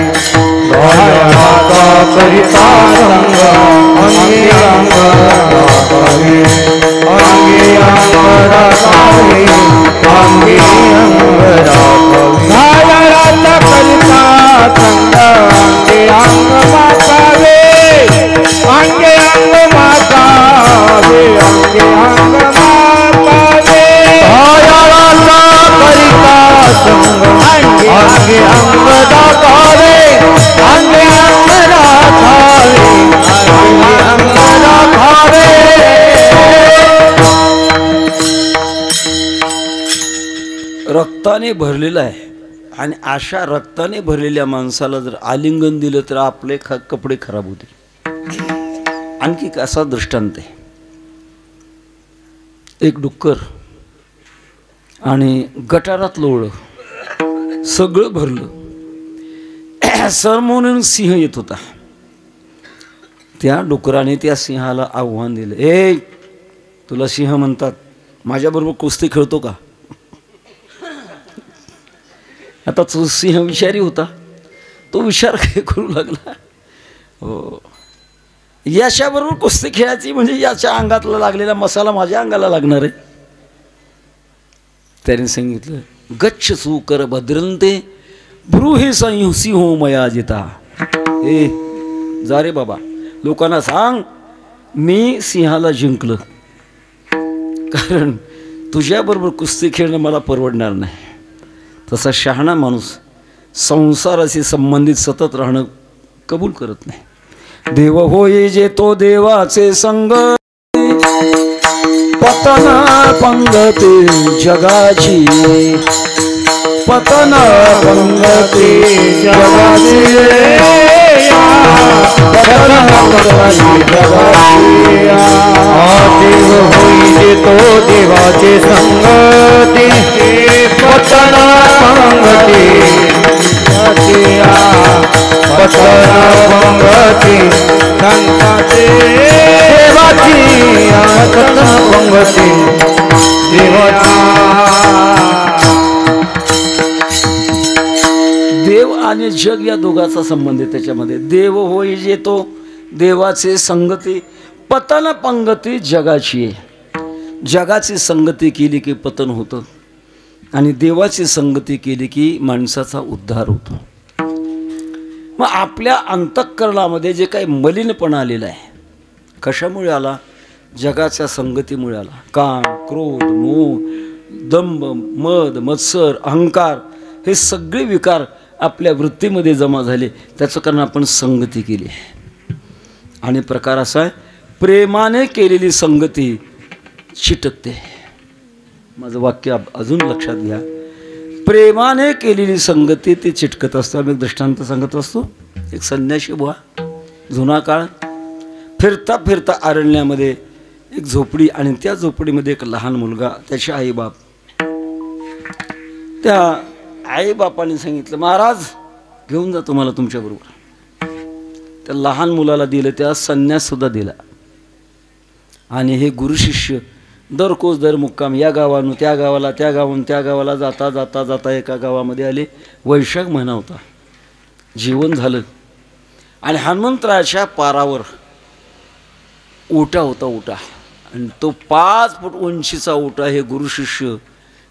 घायाळाचा करिता संग अंगे अंग माखावे, अंगे अंग राखावे, अंगे अंग राखावे. घायाळाचा करिता संग अंगे अंग माखावे, अंगे अंग माखावे, अंगे अंग माखावे. घायाळाचा करिता संग अंगे अंग राखावे, अंगे अंग राखावे, अंगे अंग राखावे. रक्ताने भरलेला आहे आणि अशा रक्ताने भरलेल्या माणसाला जर आलिंगन दिलं तर आपले कपडे खराब होतील. आणखी असा दृष्टांत आहे. एक डुक्कर आणि गटारात लोळलं, सगळं भरलं. समोरून सिंह येत होता. त्या डुकराने त्या सिंहाला आव्हान दिलं, ए तुला सिंह म्हणतात, माझ्याबरोबर कुस्ती खेळतो का? आता तो सिंह विषारी होता, तो विचार काय करू लागला, हो याच्याबरोबर कुस्ती खेळायची म्हणजे याच्या अंगातला लागलेला मसाला माझ्या अंगाला लागणार आहे. त्याने सांगितलं, गच्छ सुकर भद्रंते ब्रूहि संयुसिंहो मया जिता. ए जा रे बाबा, लोकांना सांग मी सिंहाला जिंकलं, कारण तुझ्याबरोबर कुस्ती खेळणं मला परवडणार नाही. तसा शहाणा माणूस संसाराशी संबंधित सतत राहणं कबूल करत नाही. देव होय जे तो देवाचे संग, पतन पंगती जगाची, पतन पंगती जगाची, पतन पंगती जगाची. देव होई जे तो देवाचे संगती, पतन पंगती जगाची, पतन पंगती संताचे देवाची, पतन पंगती देवाची. देव आणि जग या दोघांचा संबंध आहे त्याच्यामध्ये. देव होय जे तो देवाचे संगती, पतन पंगती जगाची आहे. जगाची संगती केली की पतन होतं. आणि देवाची संगती केली की माणसाचा उद्धार होतो. मग आपल्या अंतःकरणामध्ये जे काही मलिनपणा आलेला आहे, कशामुळे आला? जगाच्या संगतीमुळे आला. काम, क्रोध, मोह, दंभ, मद, मत्सर, अहंकार हे सगळे विकार आपल्या वृत्तीमध्ये जमा झाले. त्याचं कारण आपण संगती केली. आणि प्रकार असा आहे, प्रेमाने केलेली संगती चिटकते. माझं वाक्य अजून लक्षात घ्या. प्रेमाने केलेली संगती ती चिटकत असतं. आम्ही एक दृष्टांत सांगत असतो. एक संन्याशी बुवा, जुना काळ, फिरता फिरता अरण्यामध्ये एक झोपडी, आणि त्या झोपडीमध्ये एक लहान मुलगा, त्याचे आईबाप. त्या आईबापाने सांगितलं, महाराज घेऊन जा तुम्हाला तुमच्याबरोबर. त्या लहान मुलाला दिलं, त्या संन्याससुद्धा दिला. आणि हे गुरु शिष्य दरकोज दर मुक्काम या गावानं त्या गावाला, त्या गावाहून त्या गावाला जाता जाता जाता एका गावामध्ये आले. वैशाख महिना होता, जेवण झालं, आणि हनुमंतरायाच्या पारावर ओटा होता, ओटा, आणि तो 5 फूट उंचीचा ओटा. हे गुरु शिष्य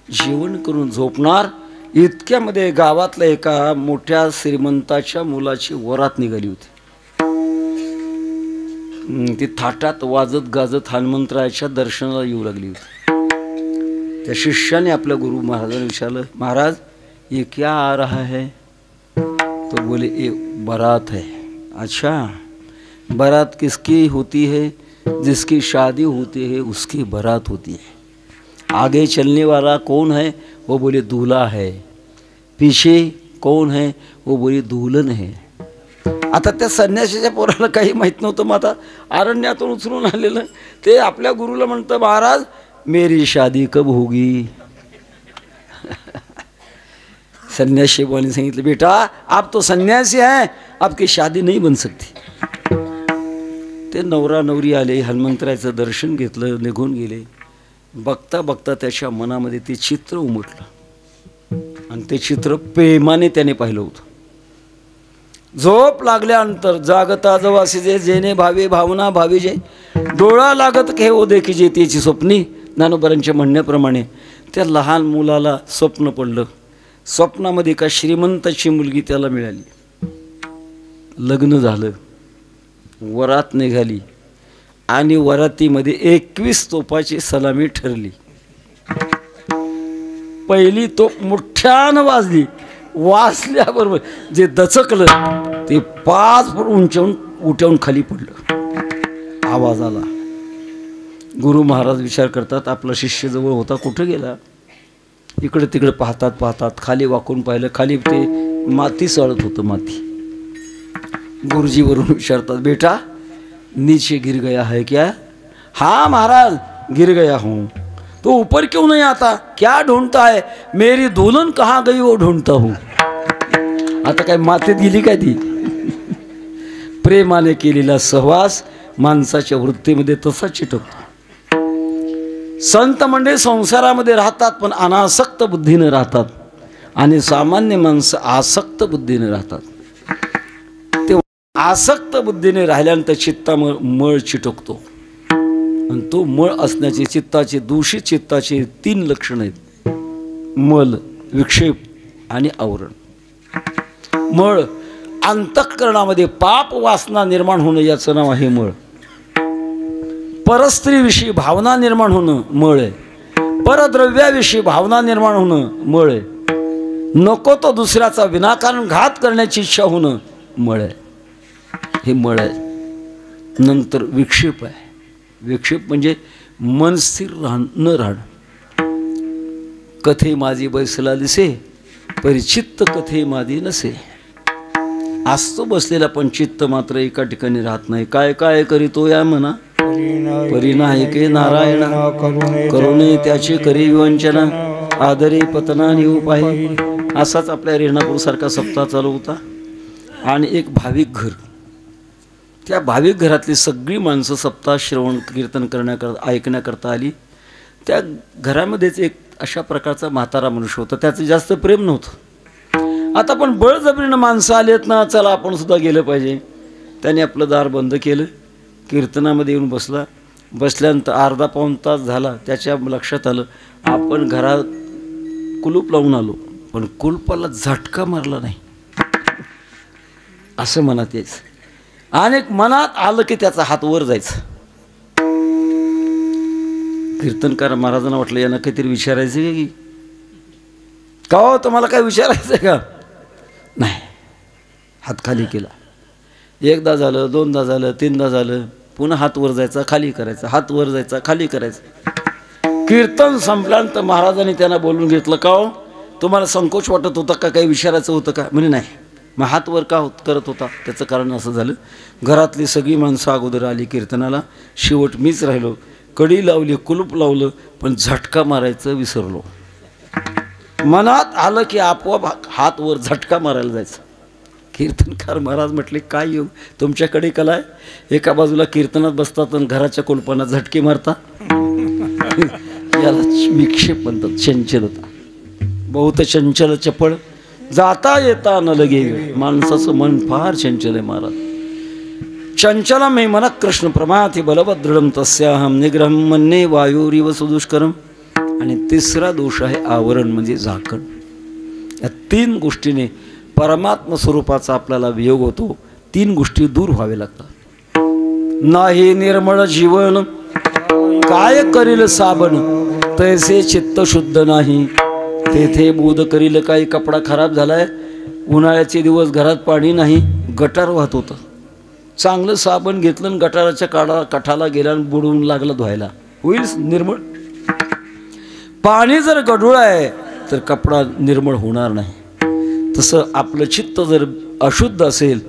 जेवण करून झोपणार इतक्यामध्ये गावातल्या एका मोठ्या श्रीमंताच्या मुलाची वरात निघाली होती. ती थाटात वाजत गाजत हनुमंतरायाच्या दर्शनाला येऊ लागली होती. त्या शिष्याने आपल्या गुरु महाराजांना विचारलं, महाराज ये क्या आ रहा है? तो बोले ये बारात है. अच्छा, बारात किसकी होती है? जिसकी शादी होती है उसकी बारात होती है. आगे चलने वाला कौन है? वो बोले दूल्हा है. पीछे कौन है? वो बोले दुल्हन है. आता त्या संन्यासीच्या पोराला काही माहीत नव्हतं. मग आता अरण्यातून उचलून आलेलं ते आपल्या गुरुला म्हणतं, महाराज मेरी शादी कब होगी? सन्यासी बोलने सांगितलं, बेटा आप तो सन्यासी हैं, आपकी शादी नहीं बन सकती. ते नवरा नवरी आले, हनुमंतरायाचं दर्शन घेतलं, निघून गेले. बघता बघता त्याच्या मनामध्ये ते चित्र उमटलं, आणि ते चित्र प्रेमाने त्याने पाहिलं होतं. झोप लागल्यानंतर जागता जवासी जे जेने भावे भावना भावी जे डोळा लागत के हो देखी जे त्याची स्वप्नी. ज्ञानोबांच्या म्हणण्याप्रमाणे त्या लहान मुलाला स्वप्न पडलं. स्वप्नामध्ये एका श्रीमंताची मुलगी त्याला मिळाली. लग्न झालं, वरात निघाली, आणि वरातीमध्ये 21 तोपाची सलामी ठरली. पहिली तोप मोठ्यानं वाजली. वाचल्याबरोबर जे दचकलं ते 5 फूट उंचावून उठवून खाली पडलं. आवाज आला. गुरु महाराज विचार करतात, आपला शिष्य जवळ होता, कुठं गेला? इकडे तिकडे पाहतात पाहतात, खाली वाकून पाहिलं, खाली ते माती सळत होतं, माती. गुरुजी वरून विचारतात, बेटा नीचे गिर गया है क्या? हाँ महाराज गिर गया हूँ. तो ऊपर क्यों नहीं आता? क्या ढूंढता है? मेरी दुल्हन कहाँ गई वो ढूंढता हूँ. आता काय मातीत गेली काय ती? प्रेमाने केलेला सहवास माणसाच्या वृत्तीमध्ये तसा चिटकतो. संत म्हणजे संसारामध्ये राहतात पण अनासक्त बुद्धीने राहतात, आणि सामान्य माणसं आसक्त बुद्धीने राहतात. ते आसक्त बुद्धीने राहिल्यानंतर चित्तामुळे मळ चिटकतो, आणि तो मळ असण्याचे, चित्ताचे, दूषित चित्ताचे 3 लक्षण आहेत: मल, विक्षेप आणि आवरण. मळ अंतःकरणामध्ये पाप वासना निर्माण होणं, याचं नाव आहे मळ. परस्त्रीविषयी भावना निर्माण होणं मळ आहे. परद्रव्याविषयी भावना निर्माण होणं मळ आहे. नको तो दुसऱ्याचा विनाकारण घात करण्याची इच्छा होणं मळ आहे. हे मळ आहे. नंतर विक्षेप आहे. विक्षेप म्हणजे मन स्थिर न राहणं. कथे माझी बैसला दिसे, परिचित्त कथे माझी नसे. असतो बसलेला पण चित्त मात्र एका ठिकाणी राहत नाही. काय काय करीतो या म्हणा, परी नाही के नारायण, करुणे त्याची करी विवंचना, आदरे पतना निऊ पाहि. असाच आपल्या रेणापूर सारखा सप्ताह चालू होता. आणि एक भाविक घर, त्या भाविक घरातली सगळी माणसं सप्ताह श्रवण कीर्तन करण्याकरता, ऐकण्याकरता आली. त्या घरामध्येच एक अशा प्रकारचा म्हातारा मनुष्य होता. त्याचं जास्त प्रेम नव्हतं. आता पण बळजबरीनं माणसं आलेत ना, चला आपण सुद्धा गेलं पाहिजे. त्याने आपलं दार बंद केलं, कीर्तनामध्ये येऊन बसला. बसल्यानंतर अर्धा पाऊण तास झाला. त्याच्या लक्षात आलं, आपण घरात कुलूप लावून आलो, पण कुलपाला झटका मारला नाही असं मनात यायचं. आणि मनात आलं की त्याचा हात वर जायचा. कीर्तनकार महाराजांना वाटलं यांना काहीतरी विचारायचं की का हो, तुम्हाला काय विचारायचं का? नाही, हात खाली केला. एकदा झालं, दोनदा झालं, तीनदा झालं, पुन्हा हात वर जायचा, खाली करायचा, हात वर जायचा, खाली करायचा. कीर्तन संपल्यानंतर महाराजांनी त्यांना बोलून घेतलं, का हो, तुम्हाला संकोच वाटत होता का, काही विचारायचं होतं का? म्हणे नाही. मग हात वर का करत होता? त्याचं कारण असं झालं, घरातली सगळी माणसं अगोदर आली कीर्तनाला, शेवट मीच राहिलो. कडी लावली, कुलूप लावलं, पण झटका मारायचं विसरलो. मनात आलं की आपोआप हात वर झटका मारायला जायचं. कीर्तनकार महाराज म्हटले, काय येऊ तुमच्याकडे कला आहे? एका बाजूला कीर्तनात बसतात आणि घराच्या कुलपांना झटके मारता. याला विक्षेप म्हणतात, चंचलता. बहुत चंचल चपळ जाता येता न लगे. माणसाचं मन फार चंचल आहे महाराज. चंचलम मे मन कृष्ण प्रमाथि बलभद्रम तस्याहम निग्रहम मन्ये वायुरिव सुदुष्करम. आणि तिसरा दोष आहे आवरण, म्हणजे झाकण. या तीन गोष्टीने परमात्म स्वरूपाचा आपल्याला वियोग होतो. तीन गोष्टी दूर व्हावे लागतात. नाही निर्मळ जीवन काय करील साबण, तैसे चित्त शुद्ध नाही तेथे बोध करील. काही कपडा खराब झालाय, उन्हाळ्याचे दिवस घरात पाणी नाही, गटार वाहत होतं. चांगलं साबण घेतलं आणि गटाराच्या काठाला गेला आणि बुडवून लागलं धुवायला, होईल निर्मळ? पाणी जर गढूळ आहे तर कपडा निर्मळ होणार नाही. तसं आपलं चित्त जर अशुद्ध असेल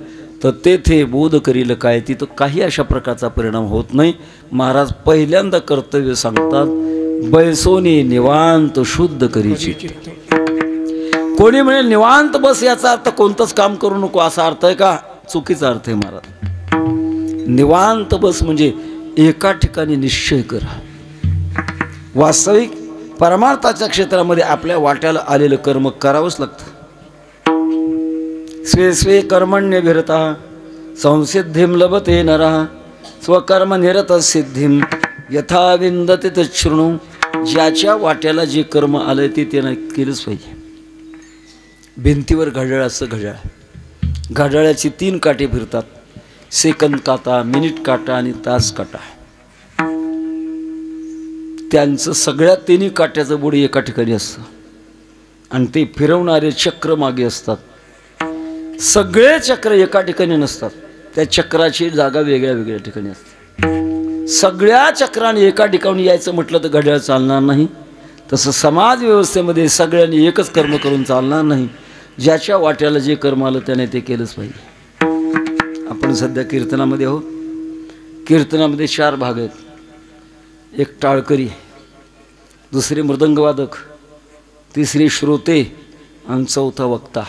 तर तेथे बोध करील काय, तिथं काही अशा प्रकारचा परिणाम होत नाही. महाराज पहिल्यांदा कर्तव्य सांगतात, बैसोनी निवांत शुद्ध करी चित्त. कोणी म्हणेल निवांत बस, याचा अर्थ कोणतंच काम करू नको असा अर्थ आहे का? चुकीचा अर्थ आहे महाराज. निवांत बस म्हणजे एका ठिकाणी निश्चय करा. वास्तविक परमार्थाच्या क्षेत्रामध्ये आपल्या वाट्याला आलेलं कर्म करावंच लागतं. स्वे स्वे कर्मण्यभिरता संसिद्धिं लभते नरः स्वकर्म निरत सिद्धिं यथा विंदते तच्छृणु. ज्याच्या वाट्याला जे कर्म आलंय ते त्यानं केलंच पाहिजे. भिंतीवर घड्याळ असतं, घड्याळाची 3 काटे फिरतात, सेकंद काटा, मिनिट काटा आणि तास काटा. त्यांचं सगळ्या 3 काट्याचं बुड एका ठिकाणी असतं आणि ते फिरवणारे चक्र मागे असतात. सगळे चक्र एका ठिकाणी नसतात, त्या चक्राची जागा वेगळ्या वेगळ्या ठिकाणी असते. सगळ्या चक्राने एका ठिकाणी यायचं म्हटलं तर घड्याळ चालणार नाही. तसं समाज व्यवस्थेमध्ये सगळ्यांनी एकच कर्म करून चालणार नाही. ज्याच्या वाट्याला जे कर्म आलं त्याने ते केलंच पाहिजे. आपण सध्या कीर्तनामध्ये आहोत. कीर्तनामध्ये 4 भाग आहेत. एक टाळकरी, दुसरे मृदंगवादक, तिसरे श्रोते आणि चौथा वक्ता.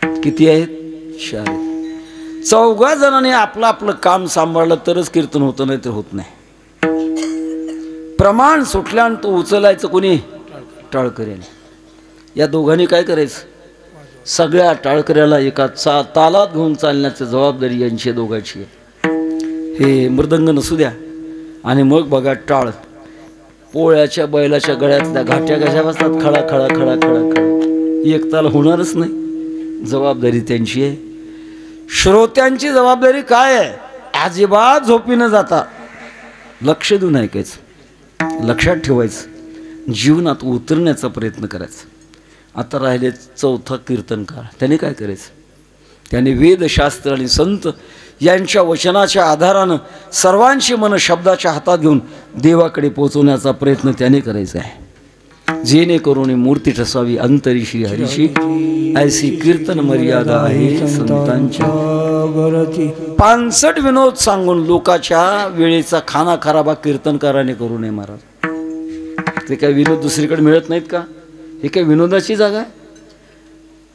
किती आहेत? 4 आहेत. 4 जणांनी आपलं आपलं काम सांभाळलं तरच कीर्तन होतं, नाही तर होत नाही. प्रमाण सुटल्यानं तो उचलायचं कोणी? टाळकऱ्याने. या दोघांनी काय करायचं? सगळ्या टाळकऱ्याला एका तालात घेऊन चालण्याची जबाबदारी यांची दोघांची आहे. हे मृदंग नसू द्या आणि मग बघा टाळ. पोळ्याच्या बैलाच्या गळ्यातल्या घाट्या कशा बसतात? खळा खळा खळा खळा खळा. एक ताल होणारच नाही. जबाबदारी त्यांची आहे. श्रोत्यांची जबाबदारी काय आहे? अजिबात झोपी न जाता लक्ष देऊन ऐकायचं, लक्षात ठेवायचं, जीवनात उतरण्याचा प्रयत्न करायचा. आता राहिले चौथा कीर्तनकार. त्याने काय करायचं? त्याने वेदशास्त्र आणि संत यांच्या वचनाच्या आधारानं सर्वांची मन शब्दाच्या हातात घेऊन देवाकडे पोहोचवण्याचा प्रयत्न त्याने करायचा आहे. जेणेकरून मूर्ती ठसावी अंतरी श्री हरीची, ऐसी कीर्तन मर्यादा आहे संतांच्या. 65 विनोद सांगून लोकाच्या वेळेचा खाना खराबा कीर्तनकाराने करू नये महाराज. ते काय विनोद दुसरीकडे मिळत नाहीत का? हे काय विनोदाची जागा आहे?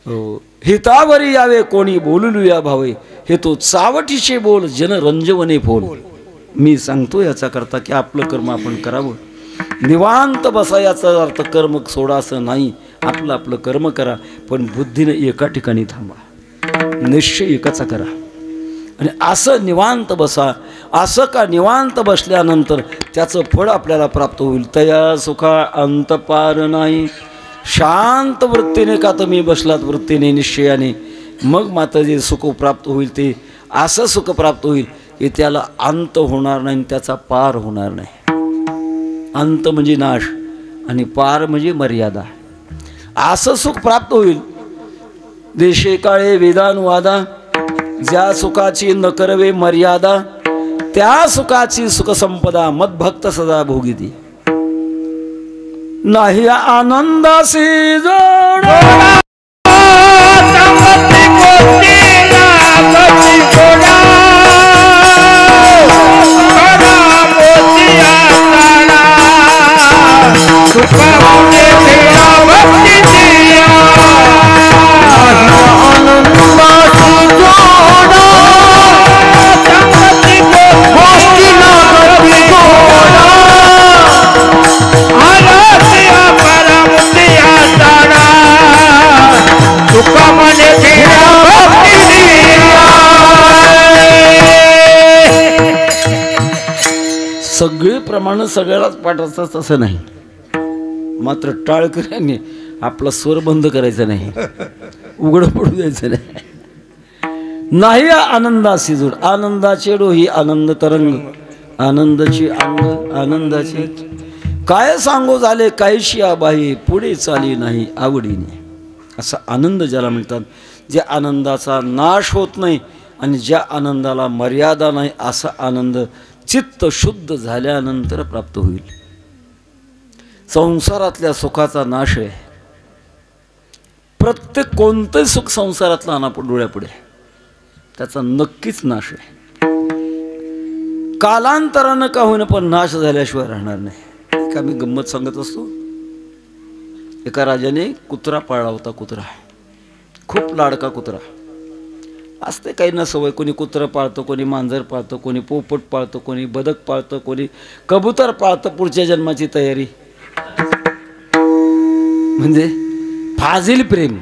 हो. हितावरी यावे कोणी बोलू या भावे, हे तो चावटीचे बोल जन रंजवणे फोल. मी सांगतो याचा करता की आपलं कर्म आपण करावं. निवांत बसा याचा अर्थ कर्म सोडा असं नाही. आपलं आपलं कर्म करा, पण बुद्धीने एका ठिकाणी थांबा, निश्चय एकाचा करा आणि असं निवांत बसा. असं का निवांत बसल्यानंतर त्याचं फळ आपल्याला प्राप्त होईल. तया सुखा अंत पार नाही, शांत वृत्तीने का तुम्ही बसलात वृत्तीने निश्चयाने, मग मात्र जे सुख प्राप्त होईल ते असं सुख प्राप्त होईल की त्याला अंत होणार नाही, त्याचा पार होणार नाही. अंत म्हणजे नाश आणि पार म्हणजे मर्यादा. असं सुख प्राप्त होईल. देशे काळे वेदान वादा, ज्या सुखाची न करवे मर्यादा, त्या सुखाची सुखसंपदा मद्भक्त सदा भोगिती. नाही आनंदासी जोडा सगळे प्रमाण सगळ्यालाच पाठायचं तसं नाही. मात्र टाळकऱ्यांनी आपला स्वर बंद करायचा नाही, उघडं पडू द्यायचं नाही. नाही आनंदाशी जोड, आनंदाचे डोही आनंद तरंग, आनंदाची अंग आनंदाची. काय सांगू झाले काहीशी आबाई, पुढे चाली नाही आवडीने. असा आनंद ज्याला म्हणतात, ज्या आनंदाचा नाश होत नाही आणि ज्या आनंदाला मर्यादा नाही, असा आनंद चित्त शुद्ध झाल्यानंतर प्राप्त होईल. संसारातल्या सुखाचा नाश आहे. प्रत्येक कोणतंही सुख संसारातला आणा डोळ्यापुढे, त्याचा नक्कीच नाश आहे. कालांतरानं का होईना पण नाश झाल्याशिवाय राहणार नाही. का मी गंमत सांगत असतो. एका राजाने कुत्रा पाळला होता. कुत्रा खूप लाडका कुत्रा असते. काही ना सवय, कोणी कुत्रं पाळतं, कोणी मांजर पाळतं, कोणी पोपट पाळतं, कोणी बदक पाळतं, कोणी कबूतर पाळतं. पुढच्या जन्माची तयारी म्हणजे फाजील प्रेम.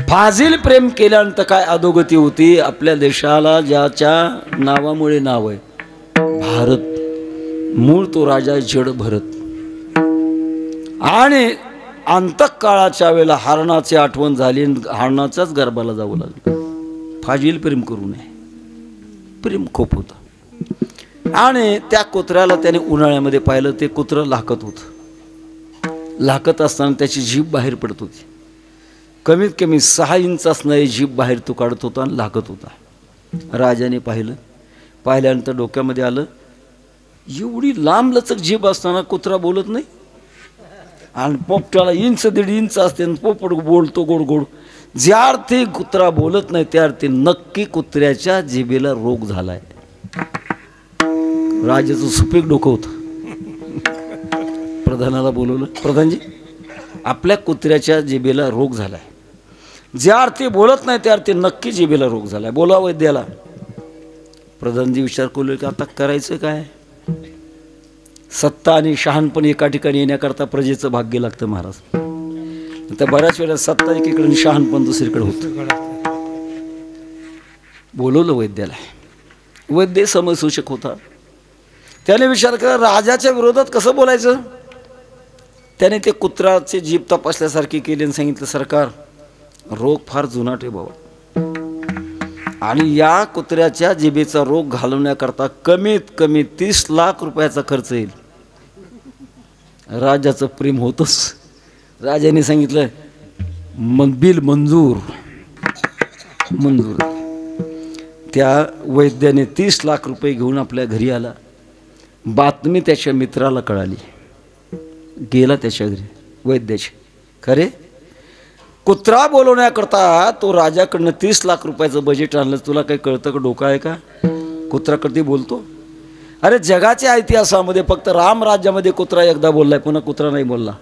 फाजील प्रेम केल्यानंतर काय अधोगती होती. आपल्या देशाला ज्याच्या नावामुळे नाव आहे भारत, मूळ तो राजा जड भरत. आणि अंतकाळाच्या वेळेला हरणाची आठवण झाली, हरणाच्याच गर्भाला जावं लागलं. फाजील प्रेम करू नये. प्रेम खूप होतं. आणि त्या कुत्र्याला त्याने उन्हाळ्यामध्ये पाहिलं. ते कुत्रं लाकत होतं. लाकत असताना त्याची जीभ बाहेर पडत होती. कमीत कमी 6 इंच असणारी जीभ बाहेर तो काढत होता आणि लाकत होता. राजाने पाहिलं. पाहिल्यानंतर डोक्यामध्ये आलं, एवढी लांब लचक जीभ असताना कुत्रा बोलत नाही. आणि पोपटाला 1.5 इंच असते आणि पोपट बोलतो गोड गोड. ज्या अर्थी कुत्रा बोलत नाही त्या अर्थी नक्की कुत्र्याच्या जिभेला रोग झालाय. राजाचं सुपीक डोकं होतं. प्रधानाला बोलवलं, प्रधानजी आपल्या कुत्र्याच्या जिभेला रोग झालाय. ज्या अर्थी बोलत नाही त्या अर्थी नक्की जिभेला रोग झालाय, बोला वैद्याला. प्रधानजी विचार करू की आता करायचं काय. सत्ता आणि शहाणपण एका ठिकाणी येण्याकरता प्रजेचं भाग्य लागतं महाराज. तर बऱ्याच वेळा सत्ता एकीकडे आणि शहाणपण दुसरीकडे होतं. बोलवलं वैद्याला. वैद्य समसूचक होता. त्याने विचार केला राजाच्या विरोधात कसं बोलायचं. त्याने ते कुत्राचे जीभ तपासल्यासारखी केली आणि सांगितलं, सरकार रोग फार जुनाट आहे बाबा, आणि या कुत्र्याच्या जिभेचा रोग घालवण्याकरता कमीत कमी 30 लाख रुपयाचा खर्च येईल. राजाचं प्रेम होतच. राजाने सांगितलं मग बिल मंजूर. त्या वैद्याने 30 लाख रुपये घेऊन आपल्या घरी आला. बातमी त्याच्या मित्राला कळाली. गेला त्याच्या घरी वैद्याची. खरे कुत्रा बोलवण्याकरता तो राजाकडनं 30 लाख रुपयाचं बजेट आणलं. तुला काही कळतं का, डोका आहे का. कुत्रा कधी बोलतो. अरे जगाच्या इतिहासामध्ये फक्त राम राज्यामध्ये कुत्रा एकदा बोललाय, पुन्हा कुत्रा नाही बोलला.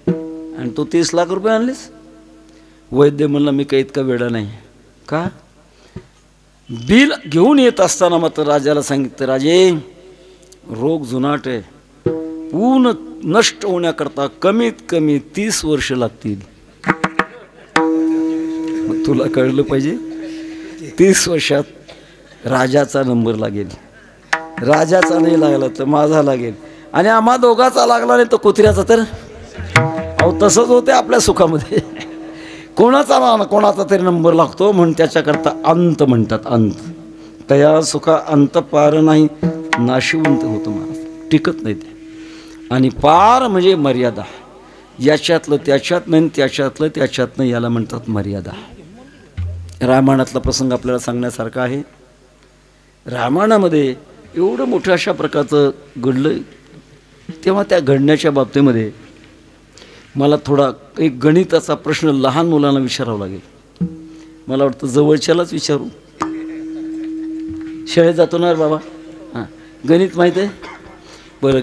आणि तो 30 लाख रुपये आणलेस. वैद्य म्हणला मी काही इतका वेडा नाही. का. बिल घेऊन येत असताना मात्र राजाला सांगितलं, राजे रोग जुनाट आहे, पूर्ण नष्ट होण्याकरता कमीत कमी 30 वर्ष लागतील. मग तुला कळलं पाहिजे 30 वर्षात राजाचा नंबर लागेल. राजाचा नाही लागला तर माझा लागेल, आणि आम्हा दोघाचा लागला नाही तर कुत्र्याचा तर. अहो तसंच होते आपल्या सुखामध्ये. कोणाचा तरी नंबर लागतो म्हणून त्याच्याकरता अंत म्हणतात. अंत तया सुखा अंत पार नाही, नाशिवंत होतं महाराज, टिकत नाही ते. आणि पार म्हणजे मर्यादा, याच्यातलं त्याच्यात नाही, त्याच्यातलं त्याच्यात नाही, याला म्हणतात मर्यादा. रामायणातला प्रसंग आपल्याला सांगण्यासारखा आहे. रामायणामध्ये एवढं मोठं अशा प्रकारचं घडलं, तेव्हा त्या घडण्याच्या बाबतीमध्ये मला थोडा एक गणिताचा प्रश्न लहान मुलांना विचारावा लागेल. मला वाटतं जवळच्यालाच विचारू. शाळेत जातो ना बाबा, हां गणित माहीत आहे बरं.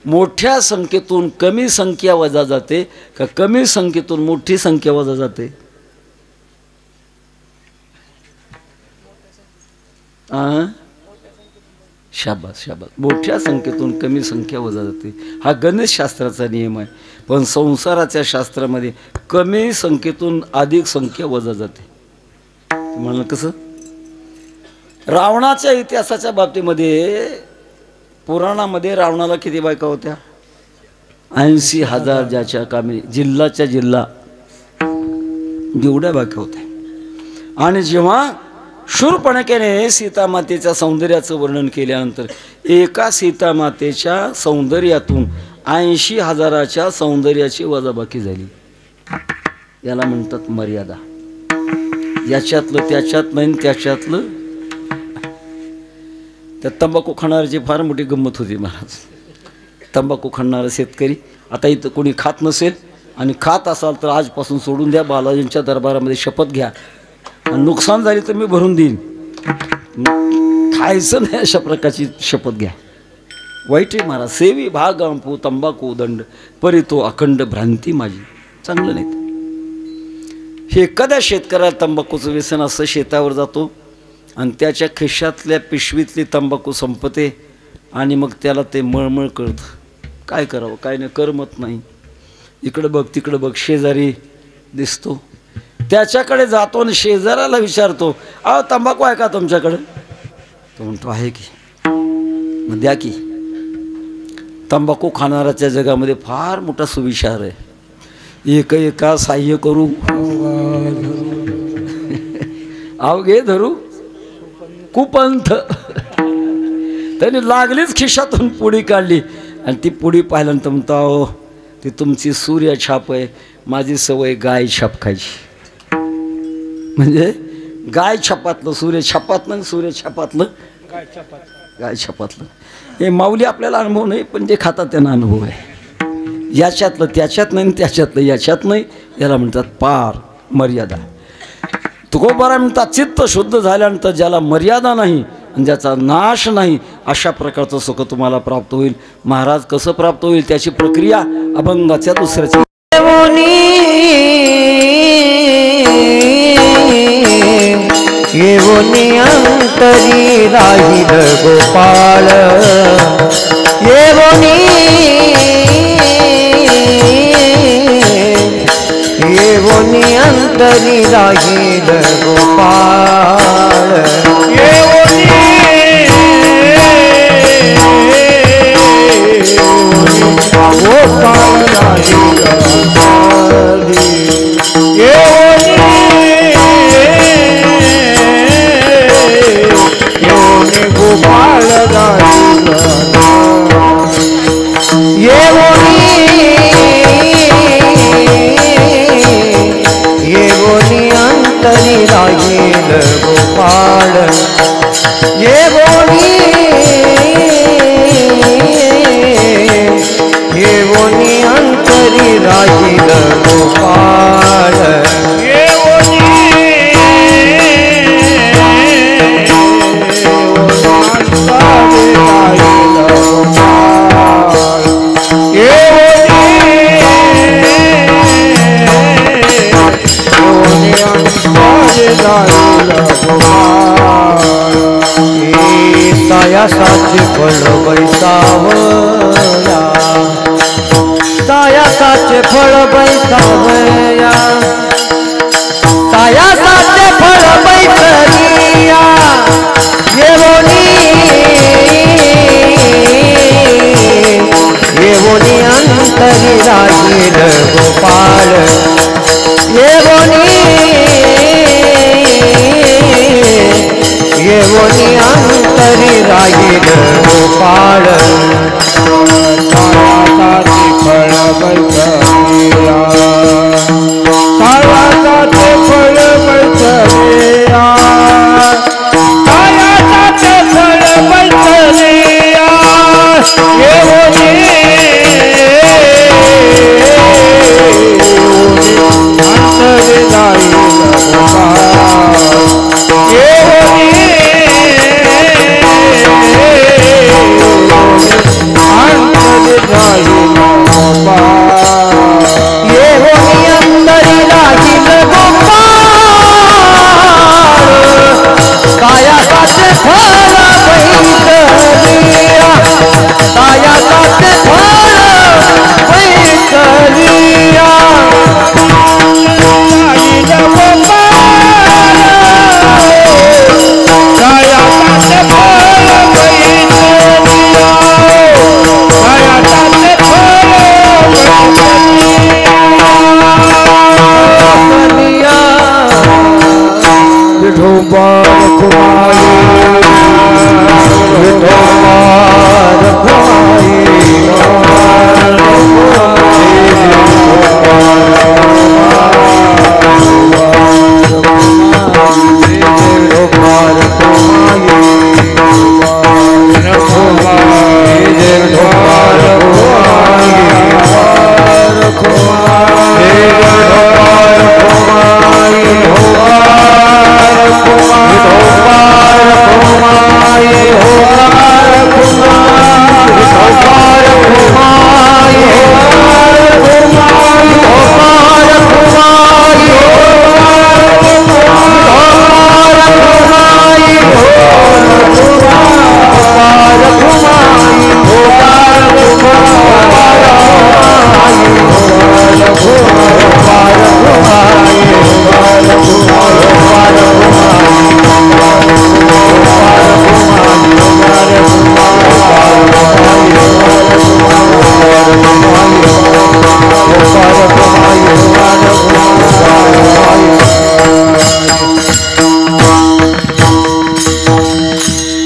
मोठ्या संख्येतून कमी संख्या वजा जाते का कमी संख्येतून मोठी संख्या वजा जाते? शाबास शाबास, मोठ्या संख्येतून कमी संख्या वजा जाते. हा गणितशास्त्राचा नियम आहे. पण संसाराच्या शास्त्रामध्ये कमी संख्येतून अधिक संख्या वजा जाते. म्हणलं कसं? रावणाच्या इतिहासाच्या बाबतीमध्ये पुराणामध्ये रावणाला किती बायका होत्या? 80,000 ज्याच्या कामी, जिल्हाच्या जिल्हा एवढ्या बायका होत्या. आणि जेव्हा शूरपणकेने सीतामातेच्या सौंदर्याचं वर्णन केल्यानंतर एका सीतामातेच्या सौंदर्यातून 80,000च्या सौंदर्याची वजाबाकी झाली. याला म्हणतात मर्यादा. याच्यातलं त्याच्यात नाही, त्याच्यातलं. त्या तंबाखू खाणाऱ्याची फार मोठी गंमत होती महाराज. तंबाखू खाणारा शेतकरी, आता इथं कोणी खात नसेल आणि खात असाल तर आजपासून सोडून द्या, बालाजींच्या दरबारामध्ये शपथ घ्या, आणि नुकसान झाली तर मी भरून देईन, खायचं नाही अशा प्रकारची शपथ घ्या. वाईट आहे महाराज. सेवी भाग अंपू तंबाखू दंड, परितो अखंड भ्रांती माझी. चांगलं नाही. हे एखाद्या शेतकऱ्याला तंबाखूचं व्यसन असं, शेतावर जातो आणि त्याच्या खिशातल्या पिशवीतली तंबाखू संपते आणि मग त्याला ते मळमळ कळतं. काय करावं काय नाही, करमत नाही. इकडं बघ तिकडं बघ, शेजारी दिसतो, त्याच्याकडे जातो आणि शेजाऱ्याला विचारतो, अहो तंबाखू आहे का तुमच्याकडं? तो म्हणतो आहे की. मग द्या की. तंबाखू खाणाऱ्याच्या जगामध्ये फार मोठा सुविचार आहे. एका साह्य करू अवघे धरू कुपंथ. त्याने लागलीच खिशातून पुडी काढली आणि ती पुडी पाहिल्यानंतर म्हणतो, अहो ती तुमची सूर्य छाप आहे, माझी सवय गाय छाप खायची. म्हणजे गाय छापातलं सूर्य छापातलं, सूर्य छापातलं गाय छापातलं. हे माऊली आपल्याला अनुभव नाही, पण जे खातात त्यांना अनुभव आहे. याच्यातलं त्याच्यात नाही, त्याच्यातलं याच्यात नाही, याला म्हणतात पार मर्यादा. तुकोबारा म्हणतात चित्त शुद्ध झाल्यानंतर ज्याला मर्यादा नाही आणि ज्याचा नाश नाही, अशा प्रकारचं सुख तुम्हाला प्राप्त होईल. महाराज कसं प्राप्त होईल त्याची प्रक्रिया अभंगाच्या दुसऱ्याची. येवोनी अंतरी राहिल गोपाळ, येवोनी अंतरी राहिल गोपाळ, येवोनी गोपाळ राहिल अंतरी, येवोनी गोपाळ राहिल, येवोनी अंतरी राहिल गोपाळ, येवोनी अंतरी राहिल गोपाळ, सायासाचे फळ बैसावया, सायासाचे फळ बैसावया, सायासाचे फळ बैसरिया, येवोनी अंतरी राहिल गोपाळ, राहील गोपाळ काळाचे फळ बैठया काळाचे फळ बैठया काळाचे फळ बैठया येऊनी अंतरे जाईल येऊनी अंतरे जाईल येऊनी अंतरी राहील गोपाळ कायाचे फळ बैठलिया कायाचे फळ बैठलिया विठोबार खुमाई विठोबार खुमाई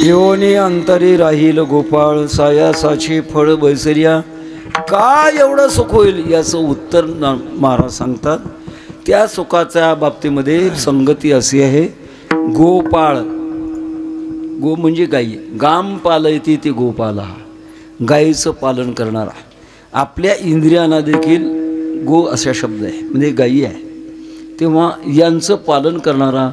येऊनी अंतरी राहील गोपाळ सायासाची फळ बैसरिया काय एवढं सुख होईल याचं उत्तर महाराज सांगतात. त्या सुखाच्या बाबतीमध्ये संगती अशी आहे, गोपाळ गो म्हणजे गाई, गाम पालयती ती गोपाला, गाईचं पालन करणारा. आपल्या इंद्रियांना देखील गो असा शब्द आहे म्हणजे गाई आहे. तेव्हा यांचं पालन करणारा,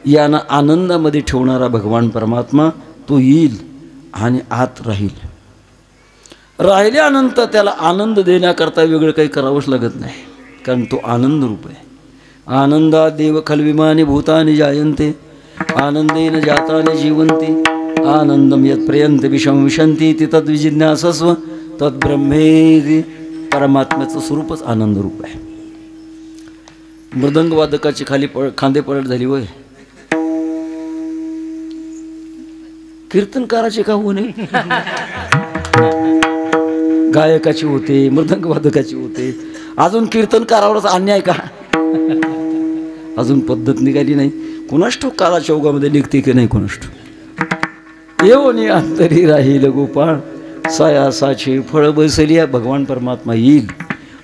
यांना आनंदामध्ये ठेवणारा भगवान परमात्मा तो येईल आणि आत राहील. राहिल्यानंतर त्याला आनंद देण्याकरता वेगळं काही करावंच लागत नाही, कारण तो आनंद रूप आहे. आनंदा देव खलविमानी भूतानि जायन्ते आनंदेन जातानि जीवन्ति आनंदम यत् प्रयन्ते विषम विशन्ति तद्विजिज्ञासस्व तद्ब्रह्मेति. परमात्म्याचं स्वरूपच आनंद रूप आहे. मृदंगवादकाची खाली खांदे पलट झाली होय, कीर्तनकाराचे का होऊ नये, गायकाची होते, मृदंगवादकाची होते. अजून कीर्तनकारावरच अन्याय का? अजून पद्धत निघाली नाही. कुणास ठाऊक कालाच्या ओघामध्ये निघते की नाही कुणास ठाऊक. येऊनी अंतरी राहील गोपाळ सायासाची फळ बैसलिया. भगवान परमात्मा येईल.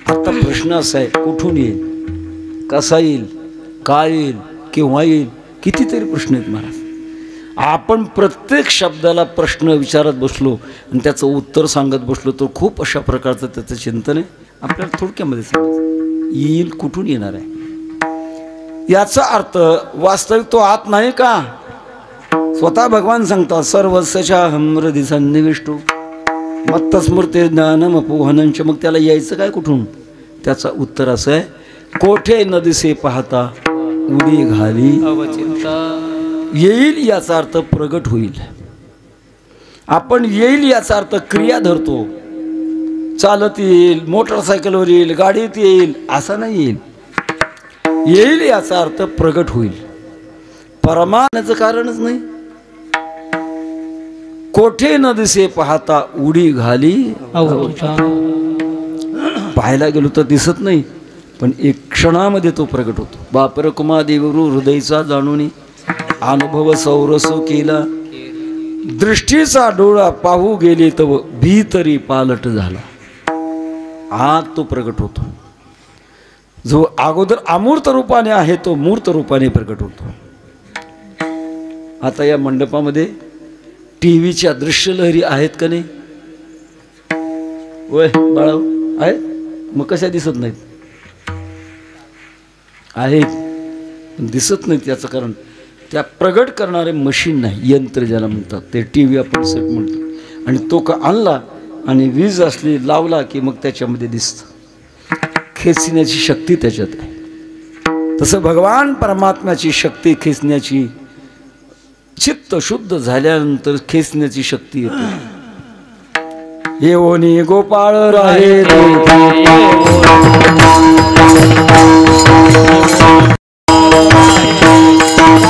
आता प्रश्न असा आहे, कुठून येईल, कसा येईल, काय येईल, केव्हा येईल, कितीतरी प्रश्न आहेत महाराज. आपण प्रत्येक शब्दाला प्रश्न विचारत बसलो आणि त्याचं उत्तर सांगत बसलो तर खूप अशा प्रकारचं त्याचं चिंतन आहे. आपल्याला थोडक्यामध्ये सांगायचं, येईल कुठून येणार आहे याचा अर्थ वास्तविक तो आत नाही का? स्वतः भगवान सांगतात सर्वस्यच्या हृदि सन्निविष्टो मत्तस्मृती ज्ञानमपोहनंच. मग त्याला यायचं काय कुठून? त्याचं उत्तर असं आहे, कोठे न दिसे पाहता उडी घाली येईल याचा अर्थ प्रगट होईल. आपण येईल याचा अर्थ क्रिया धरतो. चालत येईल, मोटरसायकलवर येईल, गाडीत येईल असं नाही. येईल येईल याचा अर्थ प्रगट होईल. परमानाचं कारणच नाही. कोठे न दिसे पाहता उडी घाली. पाहायला गेलो तर दिसत नाही, पण एक क्षणामध्ये तो प्रगट होतो. बापर कुमा देवरू हृदयचा जाणून अनुभव सौरसो केला. दृष्टीचा डोळा पाहू गेले तव भीतरी पालट झाला। आत तो प्रगट होतो, जो अगोदर अमूर्त रूपाने आहे तो मूर्त रूपाने प्रगट होतो। आता या मंडपामध्ये टीव्हीच्या दृश्यलहरी आहेत का नाही? वय बाळा आहेत, मग कशा दिसत नाहीत? आहेत, दिसत नाहीत याचं कारण त्या प्रगट करणारे मशीन नाही, यंत्र ज्याला म्हणतात, ते टीव्ही आपण सेट म्हणतो। आणि तो का आणला आणि वीज असली लावला की मग त्याच्यामध्ये दिसतं, खेचण्याची शक्ती त्याच्यात आहे। तसं भगवान परमात्म्याची शक्ती खेचण्याची, चित्त शुद्ध झाल्यानंतर खेचण्याची शक्ती येते। येवोनी गोपाळ राहे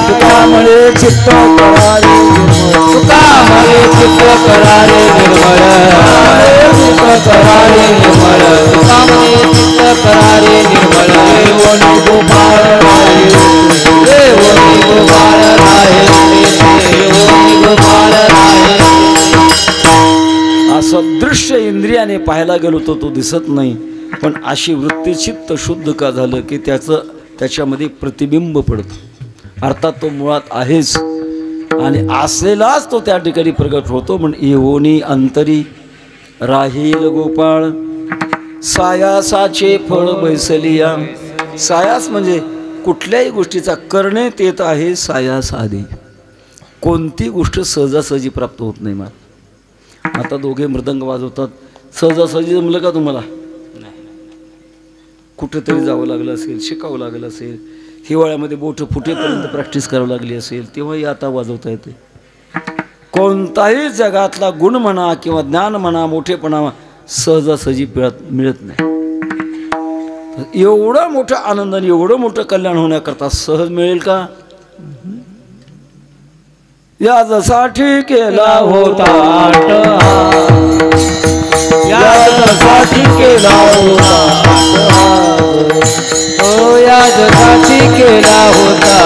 तुकामुळे चित्त करारे निर्मळ, तुकामुळे चित्त करारे निर्मळ, चित्त करारे निर्मळ, तुकामुळे चित्त करारे निर्मळ। येवोनी गोपाळ राहे, येवोनी गोपाळ राहे, येवोनी गोपाळ राहे। असं दृश्य इंद्रियाने पाहायला गेलो तो दिसत नाही, पण अशी वृत्ती चित्त शुद्ध का झालं की त्याच्यामध्ये प्रतिबिंब पडतं। अर्थात तो मुळात आहेच आणि असलेलाच तो त्या ठिकाणी प्रगट होतो। पण येवोनी अंतरी राहील गोपाळ, सायासाचे फळ बैसलिया। सायास म्हणजे कुठल्याही गोष्टीचा करण्यात येत आहे सायास आधी, कोणती गोष्ट सहजासहजी प्राप्त होत नाही। मला आता दोघे मृदंग वाजवतात, सहजासहजी जमलं का तुम्हाला? कुठेतरी जावं लागलं असेल, शिकावं लागलं असेल, हिवाळ्यामध्ये बोट फुटेपर्यंत प्रॅक्टिस करावं लागली असेल, तेव्हाही आता वाजवता येते। कोणताही जगातला गुण म्हणा किंवा ज्ञान म्हणा, मोठेपणा सहजासहजी मिळत नाही। एवढा मोठा आनंद आणि एवढं मोठं कल्याण होण्याकरता सहज मिळेल का? यासाठी केला होता यासाठी केला होता, यासाठी केला होता,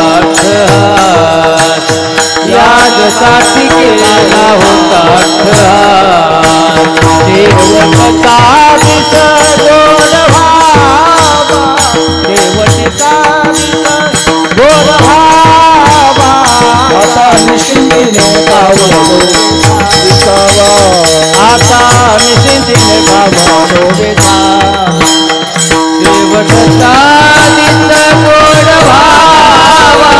यासाठी केला होता। देवता दिस गोड भावा, देवता दिस गोड भावा, आता निश्चिंतीने पावलो दिसावा, आता निश्चिंतीने भावनो दिसावा। देवता दिस गोड भावा,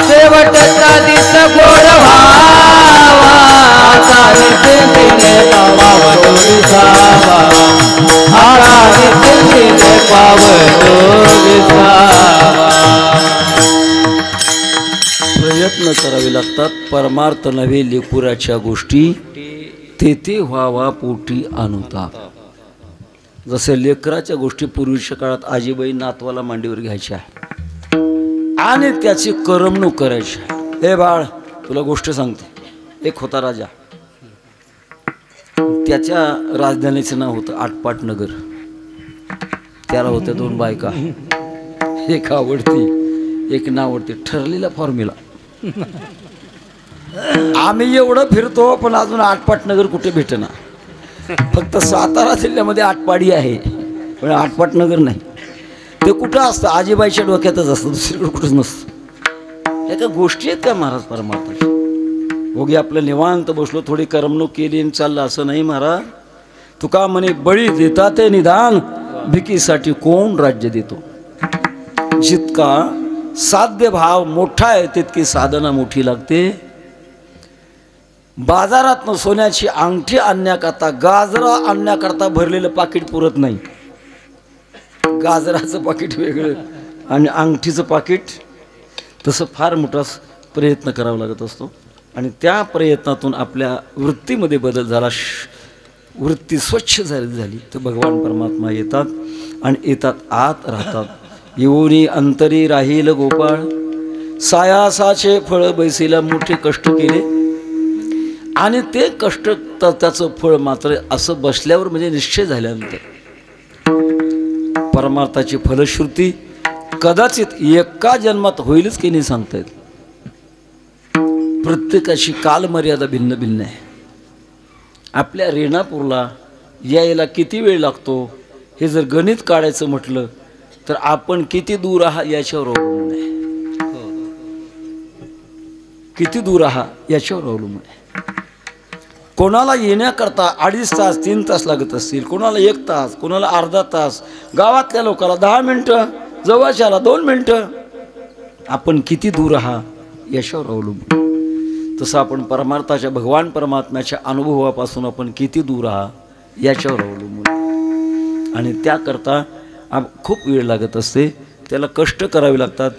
देवता दिस गोड भावा, आता निश्चिंतीने पावनो दिसावा, आता निश्चिंतीने पावनो दिसावा। प्रयत्न करावे लागतात, परमार्थ नव्हे लेकुराच्या गोष्टी तेथे व्हावा पोटी आणुता। जसे लेकराच्या गोष्टी पूर्वीच्या काळात आजीबाई नातवाला मांडीवर घ्यायच्या आणि त्याची करमणूक करायची। हे बाळ, तुला गोष्ट सांगते, एक होता राजा, त्याच्या राजधानीचं नाव होतं आटपाट नगर। त्याला होत्या 2 बायका, एक आवडती एक नावडती, ठरलेला फॉर्म्युला। आम्ही एवढं फिरतो पण अजून आटपाट नगर कुठे भेटेना, फक्त सातारा जिल्ह्यामध्ये आटपाडी आहे पण आटपाट नगर नाही। ते कुठं असतं? आजीबाईच्या डोक्यातच असतं, दुसरीकडे कुठंच नसतं। या काय गोष्टी आहेत का महाराज परमार्थाच्या? ओगी आपलं निवांत बसलो, थोडी करमणूक केली आणि चाललं, असं नाही महाराज। तुका म्हणे बळी देता ते निदान, भिकीसाठी कोण राज्य देतो? जितका साध्य भाव मोठा आहे तितकी साधना मोठी लागते। बाजारातनं सोन्याची अंगठी आणण्याकरता, गाजरा आणण्याकरता भरलेलं पाकिट पुरत नाही। गाजराचं पाकिट वेगळं आणि अंगठीचं पाकिट, तसं फार मोठा प्रयत्न करावा लागत असतो। आणि त्या प्रयत्नातून आपल्या वृत्तीमध्ये बदल झाला, वृत्ती स्वच्छ झाली तर भगवान परमात्मा येतात आणि येतात आत राहतात। येऊनी अंतरी राहील गोपाळ, सायासाचे फळ बैसीला, मोठे कष्ट केले आणि ते कष्ट त्याचं फळ मात्र असं बसल्यावर म्हणजे निश्चय झाल्यानंतर परमार्थाची फलश्रुती कदाचित एका जन्मात होईलच की नाही सांगता येत। प्रत्येकाची कालमर्यादा भिन्न भिन्न आहे. आपल्या रेणापूरला यायला किती वेळ लागतो हे जर गणित काढायचं म्हटलं तर आपण किती दूर आहात याच्यावर अवलंबून आहे. किती दूर आहात याच्यावर अवलंबून आहे. कोणाला येण्याकरता 2.5 तास 3 तास लागत असतील, कोणाला 1 तास, कोणाला अर्धा तास, गावातल्या लोकांना 10 मिनटं, जवळच्याला 2 मिनटं. आपण किती दूर आहात याच्यावर अवलंबून. तसं आपण परमार्थाच्या भगवान परमात्म्याच्या अनुभवापासून आपण किती दूर आहात याच्यावर अवलंबून. आणि त्याकरता खूप वेळ लागत असते, त्याला कष्ट करावे लागतात.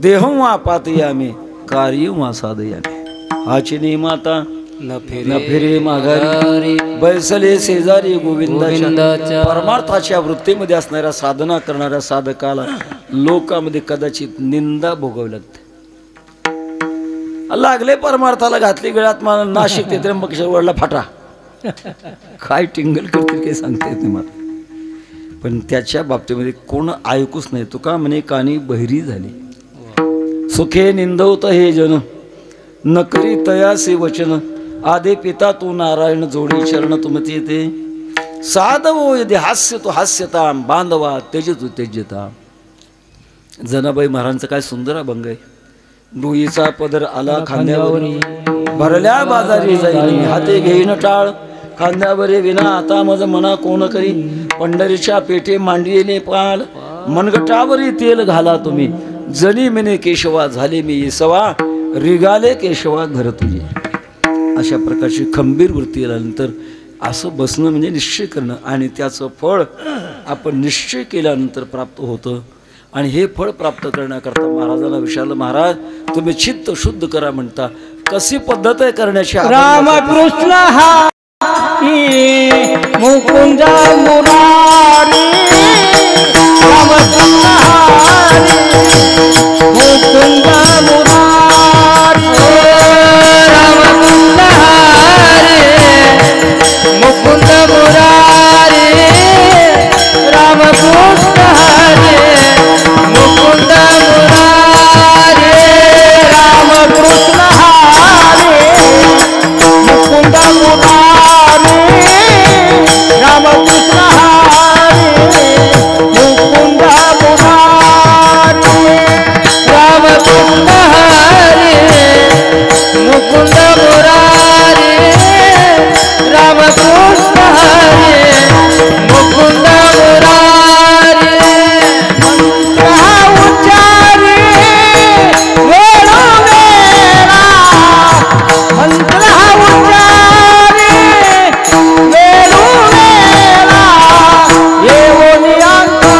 देहं वा पातयामी कार्यं वा साधयामी. हाची नियमाता न फिरे माघारी बैसले शेजारी गोविंदाच्या. परमार्थाच्या वृत्तीमध्ये असणाऱ्या साधना करणाऱ्या साधकाला लोकांमध्ये कदाचित निंदा भोगावी लागते. लागले परमार्थाला घातली गळ्यात मला नाशिक ते त्र्यंबकेश्वर वडला फाटा. काय टिंगल करतील काही सांगता येत नाही मला. पण त्याच्या बाबतीमध्ये कोण ऐकूच नाही. तुका म्हणे कानी बहिरी झाली. सुखे निंदवत हे जन नकरी तयासे वचन. आदे पिता तू नारायण जोडी चरण तुमती येते. साधवो यदि हास्य तो हास्यता बांधवा तेजतू तेजता. जनाबाई महाराजांचा काय सुंदर अभंग आहे. डोईचा पदर आला खांद्यावरी भरल्या बाजारी जाईनी. हाते घेईन टाळ खांद्यावरी विना आता मज मना कोण करी. पंढरीच्या पेठे मांडीने पाल मनगटावरी तेल घाला तुम्ही. जनी मिने केशवा झाले मी येसवा रिगाले केशवा घर तुझे. अशा प्रकारची खंबीर वृत्ती आल्यानंतर असं बसणं म्हणजे निश्चय करणं आणि त्याचं फळ आपण निश्चय केल्यानंतर प्राप्त होतं. आणि हे फळ प्राप्त करण्याकरता महाराजांना विचारलं, महाराज तुम्ही चित्त शुद्ध करा म्हणता, कशी पद्धत आहे करण्याची. रामकृष्ण हा मुकुंद मुरारी. रामकृष्ण हरी मुकुंद मुरारी. रामकृष्ण हरी मुकुंद मुरारी. रामकृष्ण हरी मुकुंद मुरारी. रामकृष्ण हरी मुकुंद मुरारी. रामकृष्ण हरी मुकुंद मुरारी. रामकृष्ण हरी मुकुंद मुरारी. रामकृष्ण हरी मुकुंद मुरारी. मंत्र उच्चारी वेळोवेळा. मंत्र उच्चारी वेळोवेळा. येऊन अंतरे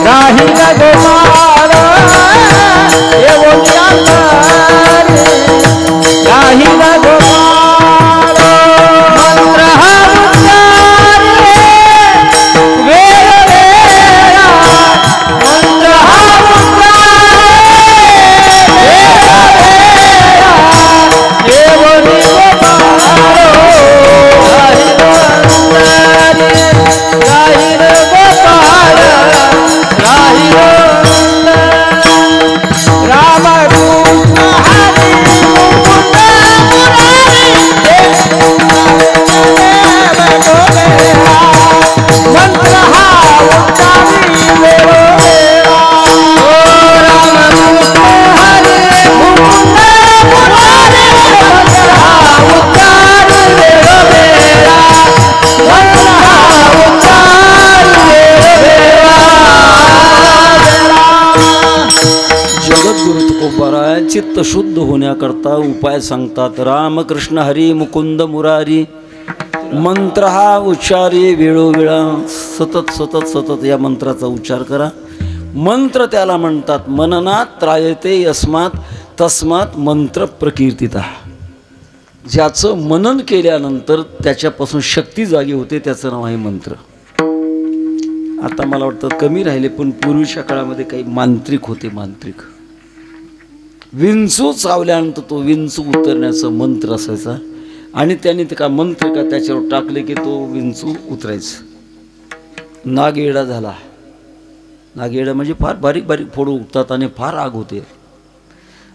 राहील गोपाळ. येऊन अंतरे राहील गोपाळ. मंत्र उच्चारी वेळोवेळा. मंत्र उच्चारी वेळोवेळा. येऊन गोपाळ. राहील गोपाळ. राहील रामकृष्ण हरी मुकुंद मुरारी. मंत्र हा उच्चारी वेळोवेळा. रामकृष्ण हरी मुकुंद मुरारी. मंत्र हा उच्चारी वेळोवेळा. मंत्र हा उच्चारी वेळोवेळा. जगद्गुरु तुकोबाराय चित्त शुद्ध होण्याकरता उपाय सांगतात. रामकृष्ण हरी मुकुंद मुरारी. मंत्र हा उच्चारी वेळोवेळा. सतत सतत सतत या मंत्राचा उच्चार करा. मंत्र त्याला म्हणतात मननात त्रायते यस्मात तस्मात मंत्र प्रकीर्तिता. ज्याचं मनन केल्यानंतर त्याच्यापासून शक्ती जागी होते त्याचं नाव आहे मंत्र. आता मला वाटतं कमी राहिले, पण पूर्वीच्या काळामध्ये काही मांत्रिक होते. मांत्रिक विंचू चावल्यानंतर तो विंचू उतरण्याचा मंत्र असायचा आणि त्याने ते का मंत्र का त्याच्यावर टाकले की तो विंचू उतरायचा. नागेडा झाला. नागेडा म्हणजे फार बारीक बारीक फोड उठतात आणि फार आग होते.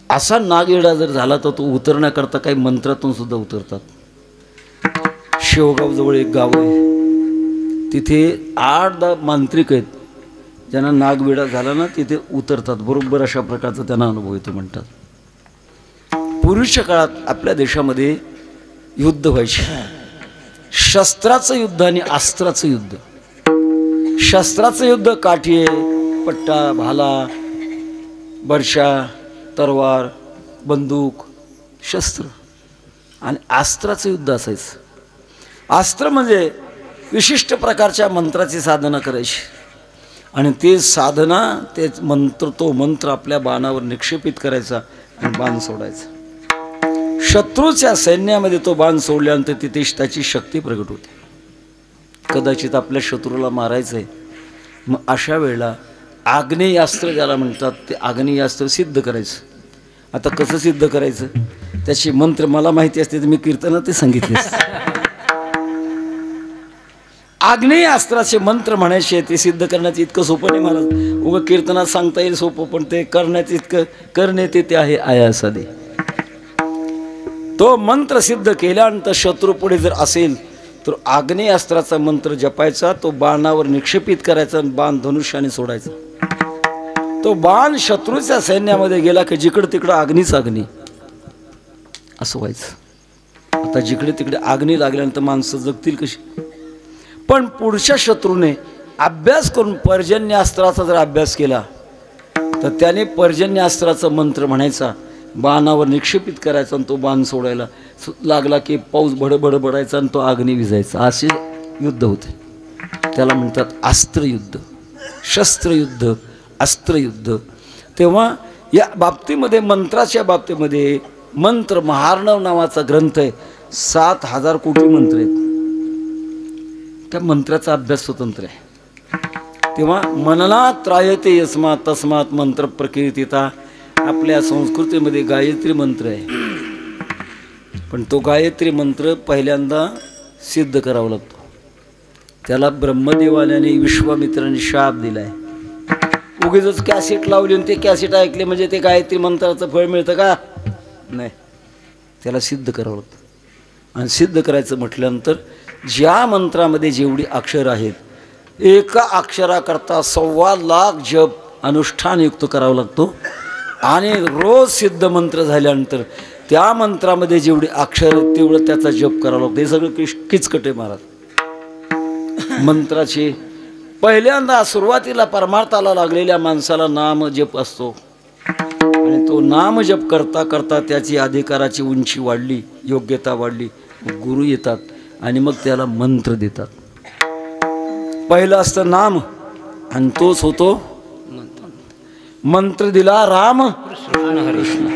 असा नागेडा जर झाला तर तो उतरण्याकरता काही मंत्रातून सुद्धा उतरतात. शेवगावजवळ एक गाव आहे, तिथे 8-10 मांत्रिक आहेत, ज्यांना नागवेडा झाला ना तिथे उतरतात. बरोबर अशा प्रकारचा त्यांना अनुभव येतो म्हणतात. पूर्वीच्या काळात आपल्या देशामध्ये युद्ध व्हायचे, शस्त्राचं युद्ध आणि अस्त्राचं युद्ध. शस्त्राचं युद्ध काठी, पट्टा, भाला, बर्शा, तलवार, बंदूक, शस्त्र. आणि अस्त्राचं युद्ध असायचं. अस्त्र म्हणजे विशिष्ट प्रकारच्या मंत्राची साधना करायची आणि ते साधना, तेच मंत्र, तो मंत्र आपल्या बाणावर निक्षेपित करायचा आणि बाण सोडायचा. शत्रूच्या सैन्यामध्ये तो बाण सोडल्यानंतर तिथे त्याची शक्ती प्रगट होते. कदाचित आपल्या शत्रूला मारायचं आहे, मग अशा वेळेला आग्नेयास्त्र ज्याला म्हणतात ते आग्नेयास्त्र सिद्ध करायचं. आता कसं सिद्ध करायचं त्याचे मंत्र मला माहिती असते तर मी कीर्तनात ते सांगितले. आग्नेयास्त्राचे मंत्र म्हणायचे ते सिद्ध करण्याचं इतकं सोपं नाही मला. उगं कीर्तनात सांगता येईल सोपं, पण ते करण्याचं इतकं करणे ते आहे आयासादे. तो मंत्र सिद्ध केल्यानंतर शत्रू पुढे जर असेल तर आग्नेयास्त्राचा मंत्र जपायचा, तो बाणावर निक्षेपित करायचा आणि बाण धनुष्याने सोडायचा. तो बाण शत्रूच्या सैन्यामध्ये गेला की जिकडं तिकडं अग्नीच अग्नी असं व्हायचं. आता जिकडे तिकडे अग्नी लागल्यानंतर माणसं जगतील कशी? पण पुढच्या शत्रूने अभ्यास करून पर्जन्यास्त्राचा जर अभ्यास केला तर त्याने पर्जन्यास्त्राचा मंत्र म्हणायचा, बाणावर निक्षेपित करायचा आणि तो बाण सोडायला लागला की पाऊस भडभड बडायचा आणि तो अग्नी विजायचा. असे युद्ध होते. त्याला म्हणतात अस्त्रयुद्ध, शस्त्रयुद्ध, अस्त्रयुद्ध. तेव्हा या बाबतीमध्ये, मंत्राच्या बाबतीमध्ये, मंत्र महार्णव नावाचा ग्रंथ आहे. 7,000 कोटी मंत्र आहेत. त्या मंत्राचा अभ्यास स्वतंत्र आहे. तेव्हा मननात त्रायते यस्मात तस्मात मंत्र प्रकीर्तिता. आपल्या संस्कृतीमध्ये गायत्री मंत्र आहे, पण तो गायत्री मंत्र पहिल्यांदा सिद्ध करावा लागतो. त्याला ब्रह्मदेवाल्याने विश्वामित्राने शाप दिलाय. उगीच कॅसेट लावली आणि ते कॅसेट ऐकले म्हणजे ते गायत्री मंत्राचं फळ मिळतं का? नाही, त्याला सिद्ध करावं लागतं. आणि सिद्ध करायचं म्हटल्यानंतर ज्या मंत्रामध्ये जेवढी अक्षर आहेत, एका अक्षराकरता 1.25 लाख जप अनुष्ठानयुक्त करावा लागतो. आणि रोज सिद्ध मंत्र झाल्यानंतर त्या मंत्रामध्ये जेवढी अक्षर आहेत तेवढं त्याचा जप करावा लागतो. हे सगळं किचकटे महाराज. मंत्राचे पहिल्यांदा सुरुवातीला परमार्थाला लागलेल्या माणसाला नाम जप असतो आणि तो नाम जप करता करता त्याची अधिकाराची उंची वाढली, योग्यता वाढली, गुरु येतात आणि मग त्याला मंत्र देतात. पहिलं असतं नाम आणि तोच होतो मंत्र. दिला राम कृष्ण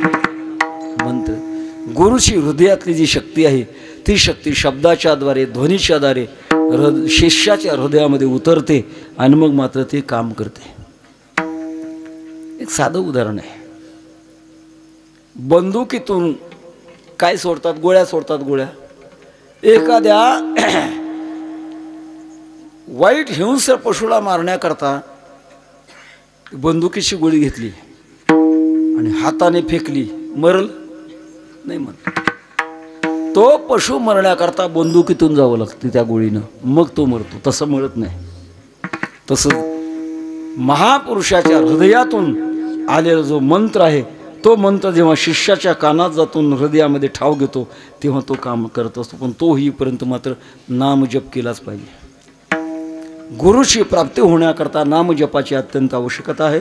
मंत्र. गुरुची हृदयातली जी शक्ती आहे ती शक्ती शब्दाच्या द्वारे, ध्वनीच्या द्वारे शिष्याच्या हृदयामध्ये उतरते आणि मग मात्र ते काम करते. एक साधं उदाहरण आहे. बंदुकीतून काय सोडतात? गोळ्या सोडतात. गोळ्या एखाद्या वाईट हिंस्र पशुला मारण्याकरता बंदुकीची गोळी घेतली आणि हाताने फेकली, मरल नाही मग. तो पशु मरण्याकरता बंदुकीतून जावं लागतं त्या गोळीनं, मग तो मरतो. तसं मरत नाही. तसं महापुरुषाच्या हृदयातून आलेला जो मंत्र आहे तो मंत्र जेव्हा शिष्याच्या कानात जातून हृदयामध्ये ठाव घेतो तेव्हा तो काम करत असतो. पण तो होईपर्यंत मात्र नामजप केलाच पाहिजे. गुरुची प्राप्ती होण्याकरता नामजपाची अत्यंत आवश्यकता आहे.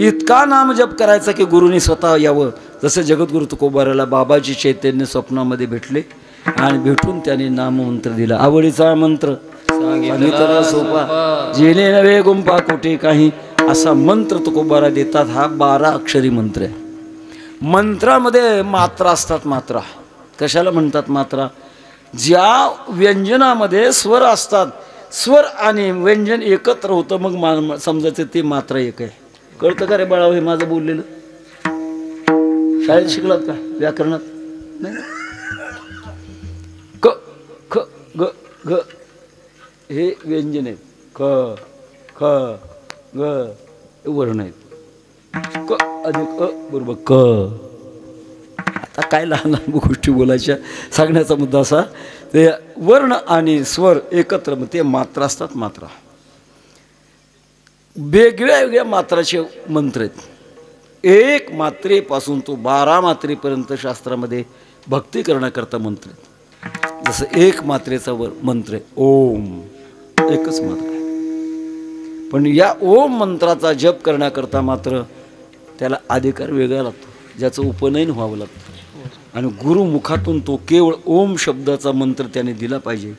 इतका नामजप करायचा की गुरुनी स्वतः यावं. जसं जगद्गुरु तुकोबाराला बाबाजी चैतन्य स्वप्नामध्ये भेटले आणि भेटून त्याने नाममंत्र दिला. आवडीचा मंत्र सांगितला सोपा, जेणे नवे गुंपा कोठे काही, असा मंत्र तुकोबारा देतात. हा 12 अक्षरी मंत्र आहे. मंत्रामध्ये मात्रा असतात. मात्रा कशाला म्हणतात? मात्रा ज्या व्यंजनामध्ये स्वर असतात, स्वर आणि व्यंजन एकत्र होतं, मग समजायचं ते मात्रा एक आहे. कळतं का रे बाळा हे माझं बोललेलं? शाळेत शिकलात का व्याकरणात? नाही. क ख ग घ हे व्यंजन आहेत. ख ख ग हे वर्ण आहेत. क अधिक अ बरोबर क. आता काय लहान लहान गोष्टी बोलायच्या. सांगण्याचा मुद्दा असा, ते वर्ण आणि स्वर एकत्र ते मात्रा असतात. मात्रा वेगळ्या वेगळ्या मात्राचे मंत्र आहेत. एक मात्रेपासून तो 12 मात्रेपर्यंत शास्त्रामध्ये भक्ती करण्याकरता मंत्र आहेत. जसं एक मात्रेचा मंत्र आहे ओम, एकच मात्रा आहे. पण या ओम मंत्राचा जप करण्याकरता मात्र त्याला अधिकार वेगळा लागतो, ज्याचं उपनयन व्हावं लागतं. आणि गुरुमुखातून तो केवळ ओम शब्दाचा मंत्र त्याने दिला पाहिजे.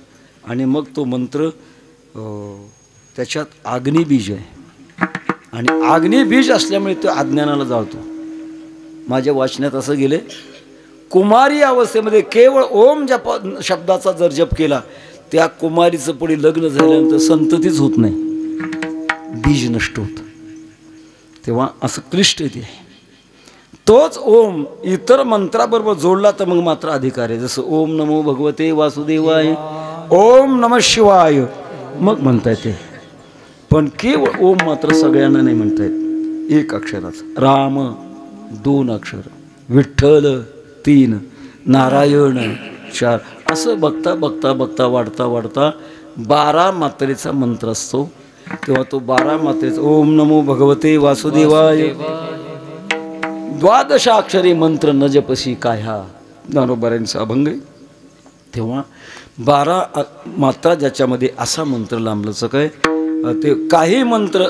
आणि मग तो मंत्र त्याच्यात अग्निबीज आहे. आणि अग्निबीज असल्यामुळे तो अज्ञानाला जाळतो. माझ्या वाचण्यात असं गेले, कुमारी अवस्थेमध्ये केवळ ओम शब्दाचा जर जप केला, त्या कुमारीचं पुढे लग्न झाल्यानंतर संततीच होत नाही, बीज नष्ट होतं. तेव्हा असं क्लिष्ट येते. तोच ओम इतर मंत्राबरोबर जोडला तर मग मात्र अधिकार आहे. जसं ओम नमो भगवते वासुदेवाय, ओम नमः शिवाय मग म्हणता येते. पण केवळ ओम मात्र सगळ्यांना नाही म्हणता येत. एक अक्षराचं. राम 2 अक्षर, विठ्ठल 3, नारायण 4, असं बघता बघता बघता वाढता वाढता 12 मात्रेचा मंत्र असतो. तेव्हा तो 12 मात्रेचा ओम नमो भगवते वासुदेवाय 12 अक्षरी मंत्र न जपसी काय हा ज्ञानोबारायांचा अभंग आहे. तेव्हा 12 मात्रा ज्याच्यामध्ये असा मंत्र लांबलंच काय, ते काही मंत्र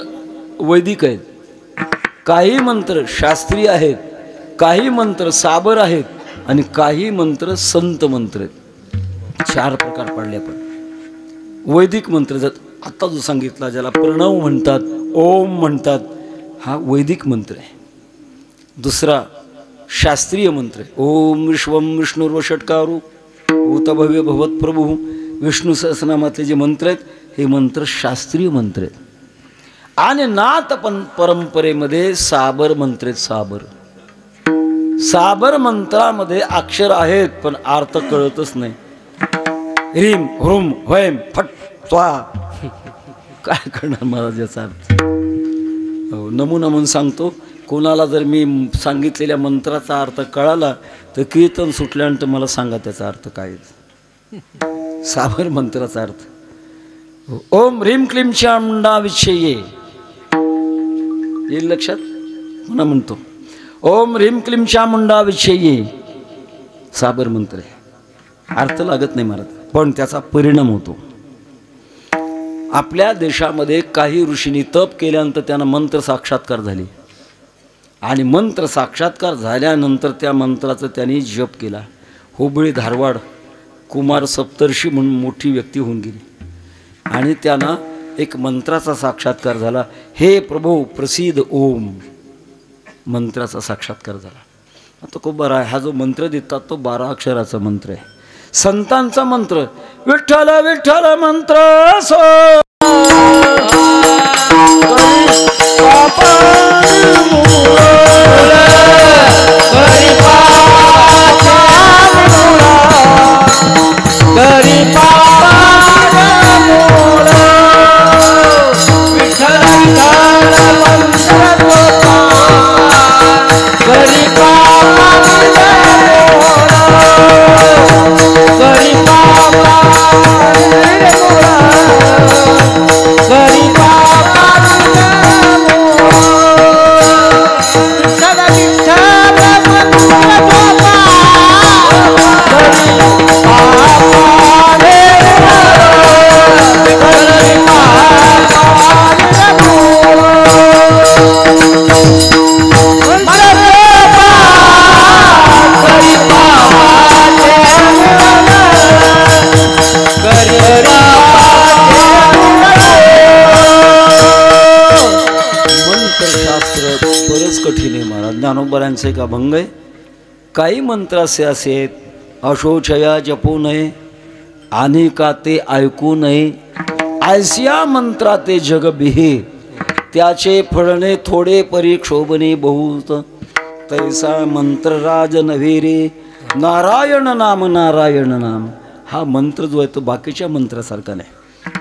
वैदिक आहेत, काही मंत्र शास्त्रीय आहेत, काही मंत्र साबर आहेत आणि काही मंत्र संत मंत्र आहेत. 4 प्रकार पाडले आपण. वैदिक मंत्र आता जो सांगितला, ज्याला प्रणव म्हणतात, ओम म्हणतात, हा वैदिक मंत्र आहे. दुसरा शास्त्रीय मंत्र आहे. ओम विश्वम विष्णुर्वषटकारू भूतभव्य भवत प्रभू. विष्णू सहस्रनामातले जे मंत्र आहेत हे मंत्र शास्त्रीय मंत्र आहेत. आणि नाथ परंपरेमध्ये साबर मंत्र आहेत. साबर मंत्रामध्ये अक्षर आहेत पण अर्थ कळतच नाही. ह्रीम ह्रूम वैम फट स्वाहा, काय करणार महाराज याचा अर्थ. नमुना म्हणून सांगतो, कोणाला जर मी सांगितलेल्या मंत्राचा अर्थ कळाला तर कीर्तन सुटल्यानंतर मला सांगा त्याचा अर्थ काय. साबर मंत्राचा अर्थ ओम ह्रीम क्लीम चामुंडा विच्छये, येईल लक्षात. पुन्हा म्हणतो ओम ह्रीम क्लीम चामुंडा विच्छये, साबर मंत्र आहे. अर्थ लागत नाही महाराज, पण त्याचा परिणाम होतो. आपल्या देशामध्ये काही ऋषींनी तप केल्यानंतर त्यांना मंत्र साक्षात्कार झाले. आणि मंत्र साक्षात्कार झाल्यानंतर त्या मंत्राचा त्यांनी जप केला. हुबळी धारवाड कुमार सप्तर्षी म्हणून मोठी व्यक्ती होऊन गेली. आणि त्यांना एक मंत्राचा साक्षात्कार झाला. हे प्रभू प्रसिद्ध ओम, मंत्राचा साक्षात्कार झाला. आता खूप बरा आहे. हा जो मंत्र देतात तो 12 अक्षराचा मंत्र आहे. संतांचा मंत्र विठ्ठल विठ्ठल मंत्र सो ज्ञानोबारांचे एक अभंग आहे. काही मंत्र असे आहेत, अशोचया जपू नये, अनेका ते ऐकू नये, ऐसिया मंत्रा ते जग बिहे, त्याचे फळणे थोडे परीक्षोभने बहुत, तैसा मंत्रराज नव्हे रे, नारायण नाम नारायण नाम. हा मंत्र जो आहे तो बाकीच्या मंत्रासारखा नाही.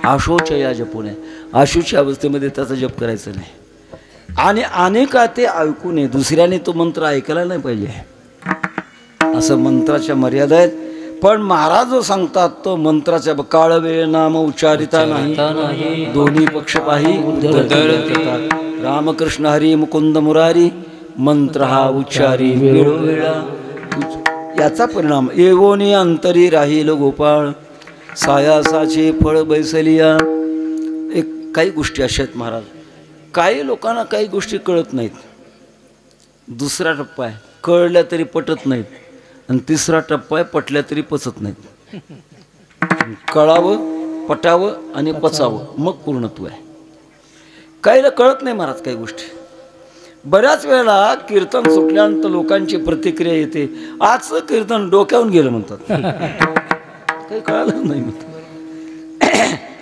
आशोचया जपू नये, आशूच्या अवस्थेमध्ये त्याचा जप करायचा नाही. आणि अनेका ते ऐकू नये, दुसऱ्याने तो मंत्र ऐकायला नाही पाहिजे, असं मंत्राच्या मर्यादा आहेत. पण महाराज जो सांगतात तो मंत्राच्या काळ वेळ नाम उच्चारिता नाही, दोन्ही पक्ष पाही रामकृष्ण हरी मुकुंद मुरारी मंत्र हा उच्चारी वेळोवेळा. याचा परिणाम एवोनी अंतरी राहील गोपाळ सायासाचे फळ बैसलिया. एक काही गोष्टी अशा आहेत महाराज, काही लोकांना काही गोष्टी कळत नाहीत. दुसरा टप्पा आहे कळल्या तरी पटत नाहीत, आणि तिसरा टप्पा आहे पटल्या तरी पचत नाहीत. कळावं, पटावं आणि पचावं, मग पूर्णत्व आहे. काहीला कळत नाही महाराज काही गोष्टी. बऱ्याच वेळेला कीर्तन सुटल्यानंतर लोकांची प्रतिक्रिया येते, आजचं कीर्तन डोक्यावरून गेलं म्हणतात. काही कळालं नाही म्हणतात.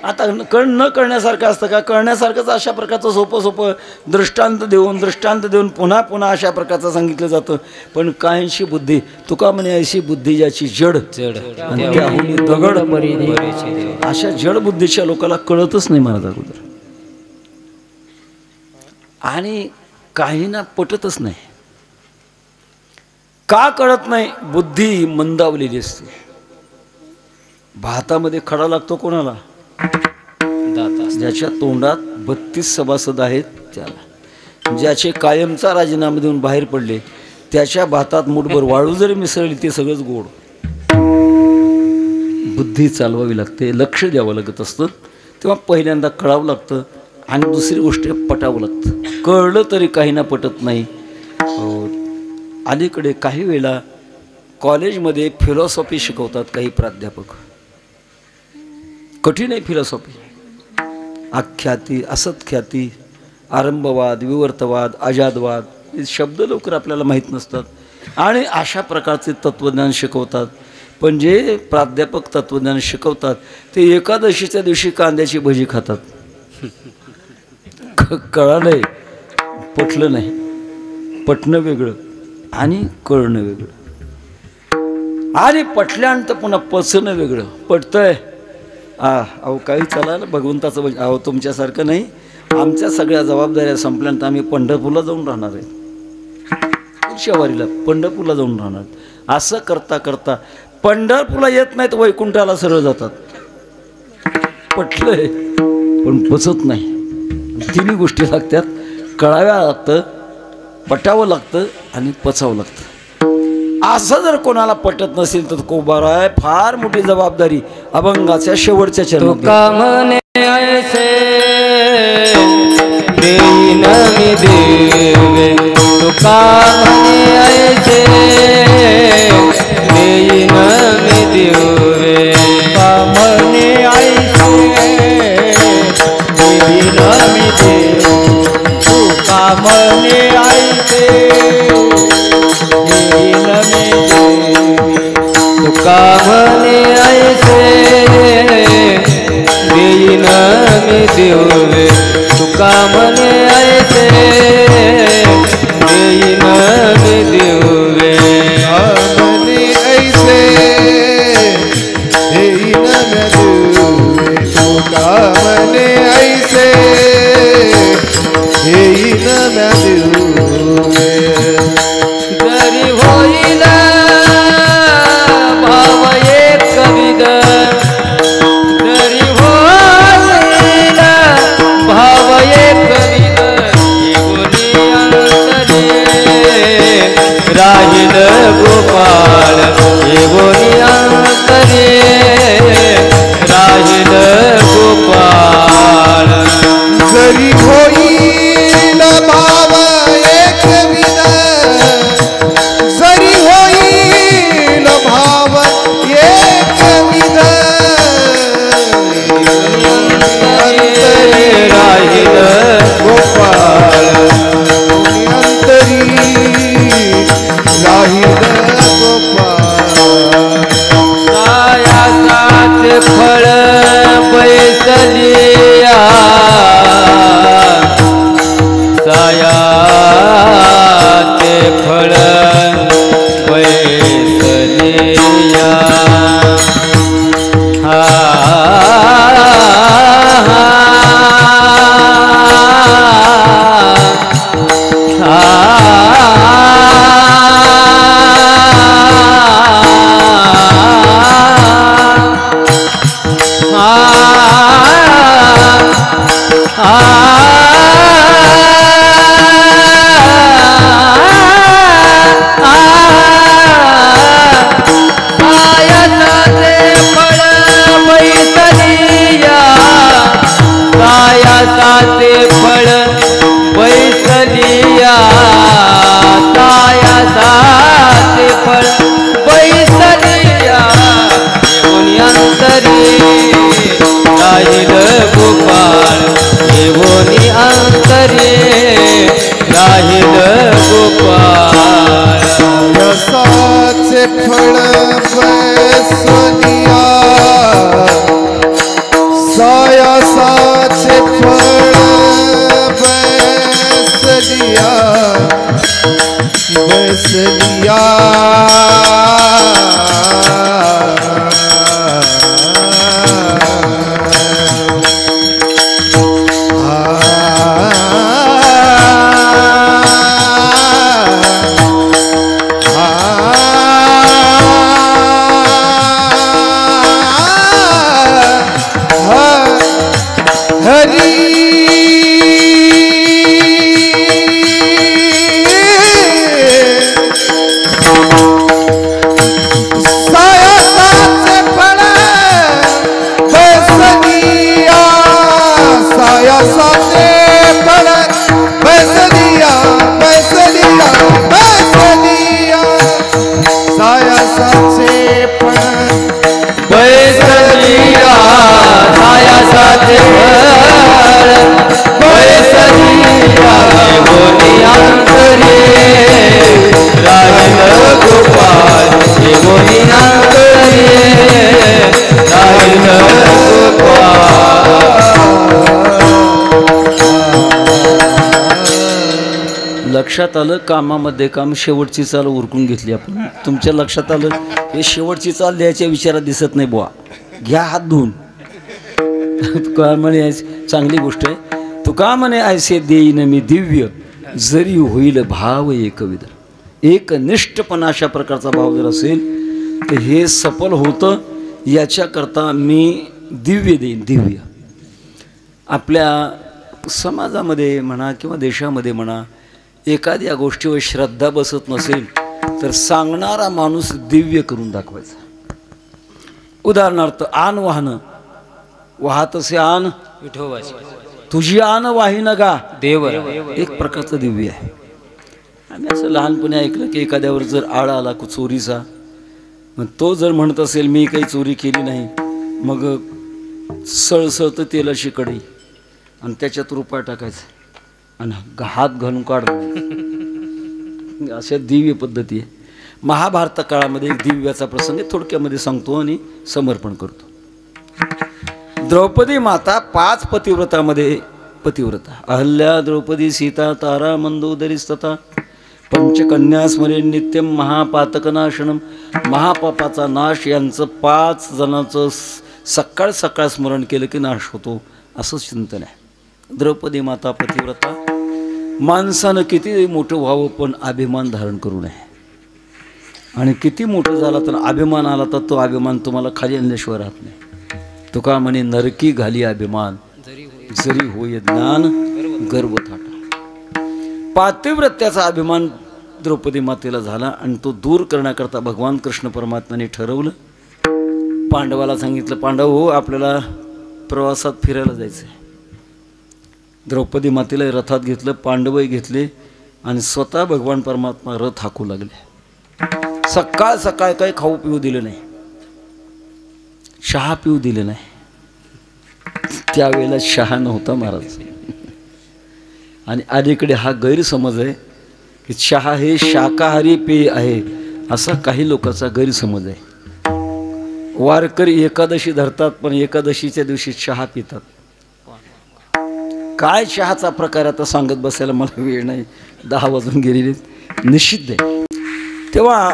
आता न कळण्यासारखं असतं का? कळण्यासारखंच अशा प्रकारचं सोपं दृष्टांत देऊन पुन्हा पुन्हा अशा प्रकारचं सांगितलं जातं. पण काहींशी बुद्धी, तुका म्हणे अशी बुद्धी ज्याची जड आणि त्याहून दगड, अशा जड बुद्धीच्या लोकांना कळतच नाही महाराज अगोदर, आणि काहींना पटतच नाही. का कळत नाही? बुद्धी मंदावलेली असते. भातामध्ये खडा लागतो कोणाला? ज्याच्या तोंडात 32 सभासद आहेत त्याला. ज्याचे कायमचा राजीनामा देऊन बाहेर पडले त्याच्या भातात मुठभर वाळू जरी मिसळली ते सगळंच गोड. बुद्धी चालवावी लागते, लक्ष द्यावं लागत असतं. तेव्हा पहिल्यांदा कळावं लागतं आणि दुसरी गोष्ट पटावं लागतं. कळलं तरी काहींना पटत नाही. अलीकडे काही वेळा कॉलेजमध्ये फिलॉसॉफी शिकवतात काही प्राध्यापक. कठीण आहे फिलॉसॉफी. आख्याती, असत्ख्याती, आरंभवाद, विवर्तवाद, अजादवाद हे शब्द लवकर आपल्याला माहीत नसतात, आणि अशा प्रकारचे तत्त्वज्ञान शिकवतात. पण जे प्राध्यापक तत्त्वज्ञान शिकवतात ते एकादशीच्या दिवशी कांद्याची भजी खातात. कळालंय, पटलं नाही. पटणं वेगळं आणि कळणं वेगळं, आणि पटल्यानंतर पुन्हा पचणं वेगळं. पटतंय अहो काही चालायला भगवंताचं भजन. अहो तुमच्यासारखं नाही, आमच्या सगळ्या जबाबदाऱ्या संपल्यानंतर आम्ही पंढरपूरला जाऊन राहणार आहे. पुढच्या वारीला पंढरपूरला जाऊन राहणार. असं करता करता पंढरपूरला येत नाहीत, वैकुंठाला सरळ जातात. पटलंय पण पचत नाही. तिन्ही गोष्टी लागतात, कळाव्या लागतं, पटावं लागतं आणि पचावं लागतं. असं जर कोणाला पटत नसेल तर कोबार आहे, फार मोठी जबाबदारी अभंगाच्या शेवटच्या चरणात. तुका म्हणे ऐसे देईन मी देवे, तुका म्हणे ऐसे देईन मी देवे, तुका म्हणे ऐसे देईन मी देवे, तुका म्हणे ऐसे तुका म्हणे ऐसे देईन मी देवे, तुका म्हणे ऐसे देईन मी देवे, म्हणे ऐसे देईन मी देवे, तुका म्हणे ऐसे देईन मी देवे. जरी होईल भाव एक विध, जरी होईल भाव एक विध, येऊनी अंतरे राहील गोपाळ, येऊनी अंतरे राहील गोपाळ. जरी होईल भाव एक विध, जरी होईल भाव एक विध, अंतरे राहील गोपाळ, अंतरी राहील गोपाळ. सायासाचे फळ बैसलिया, सायाचे फळ बैसलिया, बसलिया लक्षात आलं कामामध्ये काम शेवटची चाल उरकून घेतली आपण. तुमच्या लक्षात आलं हे शेवटची चाल द्यायच्या विचारात दिसत नाही बुवा. घ्या हात धुवून. तुका म्हणे चांगली गोष्ट आहे. तुका म्हणे ऐसे देईन मी दिव्य जरी होईल भाव एकविध. एक निष्ठपणा अशा प्रकारचा भाव जर असेल तर हे सफल होतं. याच्याकरता मी दिव्य देईन. दिव्य आपल्या समाजामध्ये म्हणा किंवा देशामध्ये म्हणा एखाद्या गोष्टीवर श्रद्धा बसत नसेल तर सांगणारा माणूस दिव्य करून दाखवायचा. उदाहरणार्थ आन वाहनं वाहतसे आन विठोबाची तुझी आन वाहीन गा देव एक प्रकारचं दिव्य आहे. आम्ही असं लहानपणी ऐकलं की एखाद्यावर जर आळ आला चोरीचा मग तो जर म्हणत असेल मी काही चोरी केली नाही मग सळसळतं तेलाची कढई आणि त्याच्यात रुपया टाकायचा आणि हात घालून काढतो. अशा दिव्य पद्धती आहे. महाभारत काळामध्ये एक दिव्याचा प्रसंग थोडक्यामध्ये सांगतो आणि समर्पण करतो. द्रौपदी माता 5 पतिव्रतामध्ये पतिव्रता अहल्या द्रौपदी सीता तारा मंदोदरीस्तथा पंचकन्या स्मरेन नित्यम महापातकनाशनम. महापापाचा नाश यांचं 5 जणांचं सकाळ सकाळ स्मरण केलं की नाश होतो असं चिंतन आहे. द्रौपदी माता पतिव्रता. माणसानं किती मोठं व्हावं पण अभिमान धारण करू नये. आणि किती मोठं झाला तर अभिमान आला तर तो अभिमान तुम्हाला खाली आणल्याशिवाय राहत नाही. तुका म्हणे नरकी घाली अभिमान जरी होय ज्ञान गर्व थाटा. पातिव्रत्याचा अभिमान द्रौपदी मातेला झाला आणि तो दूर करण्याकरता भगवान कृष्ण परमात्म्याने ठरवलं. पांडवाला सांगितलं पांडव हो आपल्याला प्रवासात फिरायला जायचं आहे. द्रौपदी मातेला रथात घेतलं. पांडवही घेतले आणि स्वतः भगवान परमात्मा रथ हाकू लागले. सकाळ सकाळ काही खाऊ पिऊ दिलं नाही. चहा पिऊ दिले नाही. त्यावेळेला चहा नव्हता महाराज. आणि अलीकडे हा गैरसमज आहे की चहा हे शाकाहारी पेय आहे असा काही लोकांचा गैरसमज आहे. वारकरी एकादशी धरतात पण एकादशीच्या दिवशी चहा पितात. काय चहाचा प्रकार आता सांगत बसायला मला वेळ नाही. 10 वाजून गेलेले निषिद्ध आहे. तेव्हा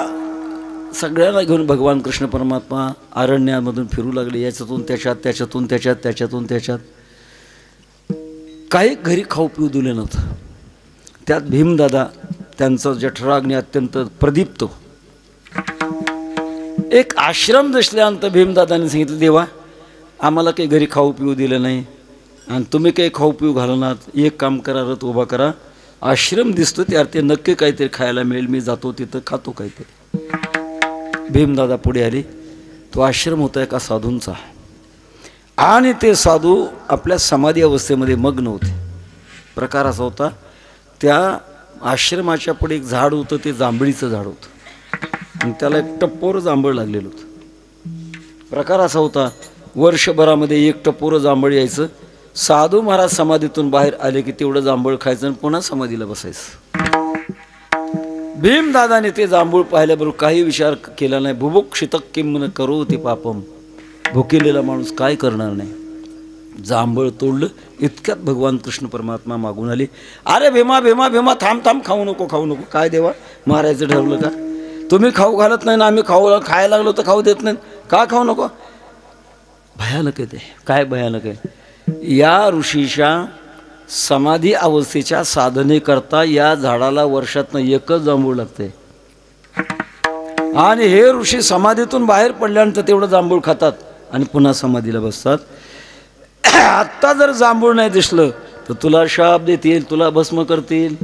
सगळ्यांना घेऊन भगवान कृष्ण परमात्मा अरण्यामधून फिरू लागले. याच्यातून त्याच्यात त्याच्यातून त्याच्यात त्याच्यातून त्याच्यात. काही घरी खाऊ पिऊ दिले नव्हतं. त्यात भीमदादा त्यांचा जठराग्नी अत्यंत प्रदीप्त. एक आश्रम दिसल्यानंतर भीमदादांनी सांगितलं देवा आम्हाला काही घरी खाऊ पिऊ दिलं नाही आणि तुम्ही काही खाऊ पिऊ घालणार. एक काम करा रथ उभा करा. आश्रम दिसतो त्या ते नक्की काहीतरी खायला मिळेल. मी जातो तिथं खातो काहीतरी. भीमदादा पुढे आले. तो आश्रम होता एका साधूंचा आणि ते साधू आपल्या समाधी अवस्थेमध्ये मग्न होते. प्रकार असा होता त्या आश्रमाच्या पुढे एक झाड होतं. ते जांभळीचं झाड होतं आणि त्याला एक टप्पोरं जांभळ लागलेलं होतं. प्रकार असा होता वर्षभरामध्ये एक टप्पोरं जांभळ यायचं. साधू महाराज समाधीतून बाहेर आले की तेवढं जांभूळ खायचं आणि पुन्हा समाधीला बसायचं. भीमदादाने ते जांभूळ पाहिल्याबरोबर काही विचार केला नाही. बुभुक्षितक किम न करो ते पापम. भुकेलेला माणूस काय करणार नाही. जांभळ तोडलं. इतक्यात भगवान कृष्ण परमात्मा मागून आले. अरे भीमा भीमा भीमा थांब थांब, खाऊ नको खाऊ नको. काय देवा, मारायचं ठरवलं का? तुम्ही खाऊ घालत नाही ना, आम्ही खायला लागलो तर खाऊ देत नाही, का खाऊ नको? भयानक आहे ते. काय भयानक आहे? या ऋषीच्या समाधी अवस्थेच्या साधनेकरता या झाडाला वर्षातनं एकच जांभूळ लागते. आणि हे ऋषी समाधीतून बाहेर पडल्यानंतर तेवढं जांभूळ खातात आणि पुन्हा समाधीला बसतात. आत्ता जर जांभूळ नाही दिसलं तर तुला शाप देतील, तुला भस्म करतील.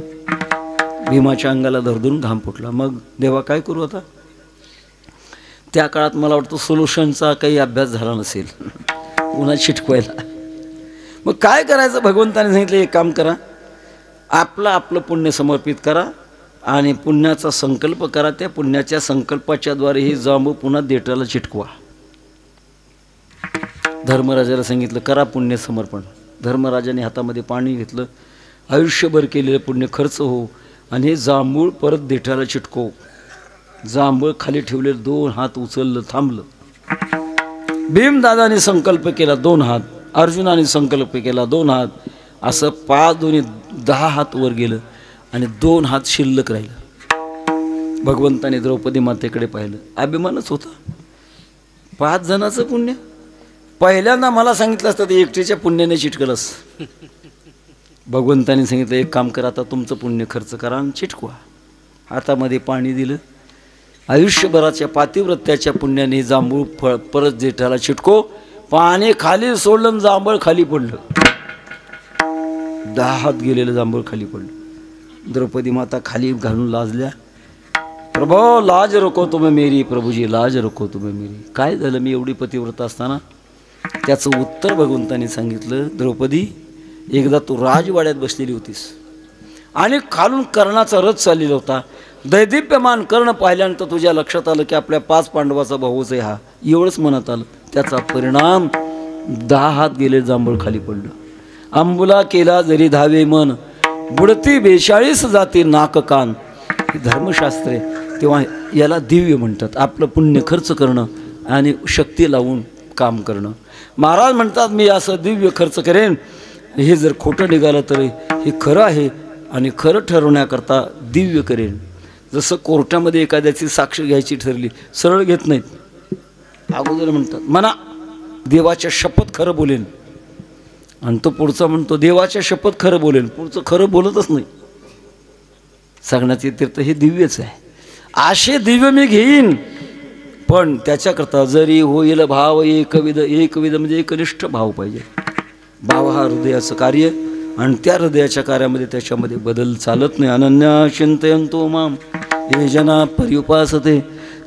भीमाच्या अंगाला धरधरून घाम फुटला. मग देवा काय करू आता? त्या काळात मला वाटतं सोल्युशनचा काही अभ्यास झाला नसेल, पुन्हा चिटकवायला. मग काय करायचं? भगवंताने सांगितलं एक काम करा, आपलं पुण्य समर्पित करा आणि पुण्याचा संकल्प करा. त्या पुण्याच्या संकल्पाच्याद्वारे हे जांभूळ पुन्हा देठाला चिटकवा. धर्मराजाला सांगितलं करा पुण्य समर्पण. धर्मराजाने हातामध्ये पाणी घेतलं. आयुष्यभर केलेलं पुण्य खर्च हो आणि हे जांभूळ परत देठाला चिटकव. जांभूळ खाली ठेवलेलं 2 हात उचललं, थांबलं. भीमदादाने संकल्प केला 2 हात, अर्जुनाने संकल्प केला 2 हात, असं 5 दोन्ही 10 हात वर गेलं आणि 2 हात शिल्लक राहिलं. भगवंताने द्रौपदी मातेकडे पाहिलं. अभिमानच होता. 5 जणांचं पुण्य. पहिल्यांदा मला सांगितलं असतं ते एकटीच्या पुण्याने चिटकलंस. भगवंताने सांगितलं एक काम करा, आता तुमचं पुण्य खर्च करा आणि चिटकवा. हातामध्ये पाणी दिलं. आयुष्यभराच्या पातिव्रत्याच्या पुण्याने जांभूळ फळ परत जेठाला चिटको. पाणी खाली सोडलं, जांभूळ खाली पडलं. 10 हात गेलेलं जांभूळ खाली पडलं. द्रौपदी माता खाली घालून लाजल्या. प्रभो लाज रखो तुम्ही मेरी, प्रभूजी लाज रखो तुम्ही मेरी. काय झालं मी एवढी पतिव्रता असताना? त्याचं उत्तर भगवंताने सांगितलं, द्रौपदी एकदा तू राजवाड्यात बसलेली होतीस आणि खालून कर्णाचा रथ चाललेला होता. दैदिप्यमान कर्ण पाहिल्यानंतर तुझ्या लक्षात आलं की आपल्या 5 पांडवाचा भाऊच आहे हा, एवढंच मनात आलं. त्याचा परिणाम 10 हात गेले जांभूळ खाली पडलं. अंबुला केला जरी धावे मन, बुडती 42 जाती नाक कान. हे धर्मशास्त्र आहे. तेव्हा याला दिव्य म्हणतात. आपलं पुण्य खर्च करणं आणि शक्ती लावून काम करणं. महाराज म्हणतात मी असं दिव्य खर्च करेन, हे जर खोटं निघालं तर हे खरं आहे आणि खरं ठरवण्याकरता दिव्य करेन. जसं कोर्टामध्ये एखाद्याची साक्ष घ्यायची ठरली, सरळ घेत नाहीत. अगोदर म्हणतात म्हणा देवाच्या शपथ खरं बोलेन, आणि तो पुढचा म्हणतो देवाच्या शपथ खरं बोलेन, पुढचं खरं बोलतच नाही. सांगण्याचे तीर्थ हे दिव्यच आहे. असे दिव्य मी घेईन, पण त्याच्याकरता जरी होईल भाव एकविध. एकविध म्हणजे एकनिष्ठ भाव पाहिजे. भाव हा हृदयाचं कार्य आणि त्या हृदयाच्या कार्यामध्ये त्याच्यामध्ये बदल चालत नाही. अनन्या चिंतयन्तो माम ये जना पर्युपासते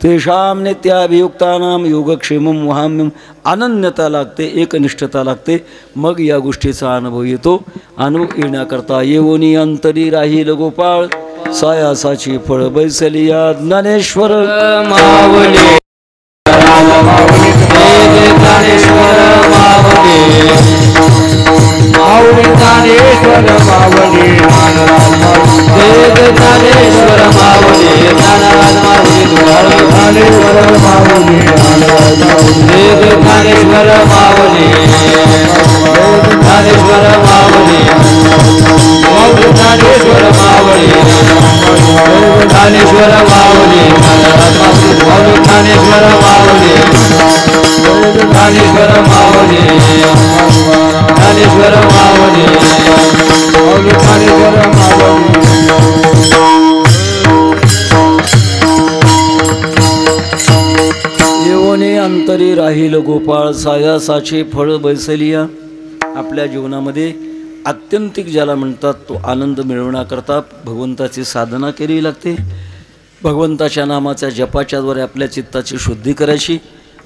तेषां नित्याभियुक्तानां योगक्षेमं वहाम्यं. अनन्यता लागते, एकनिष्ठता लागते, मग या गोष्टीचा अनुभव येतो. अनुभव येण्याकरता येवोनी अंतरी राहील गोपाळ, सायासाची फळ बैसली या ज्ञानेश्वर मावली. माऊली ज्ञानेश्वर माऊली, वेद ज्ञानेश्वर माऊली, ज्ञानराज माऊली, ज्ञानेश्वर माऊली, वेद ज्ञानेश्वर माऊली, ज्ञानेश्वर माऊली, माऊली ज्ञानेश्वर माऊली, ज्ञानेश्वर माऊली, माऊली ज्ञानेश्वर माऊली, ज्ञानेश्वर माऊली, ज्ञानेश्वर माऊली, माऊली ज्ञानेश्वर माऊली. येवोने अंतरी राहील गोपाळ, सायासाचे फळ बैसलिया. आपल्या जीवनामध्ये आत्यंतिक ज्याला म्हणतात तो आनंद मिळवण्याकरता भगवंताची साधना केली लागते. भगवंताच्या नामाच्या जपाच्याद्वारे आपल्या चित्ताची शुद्धी करायची.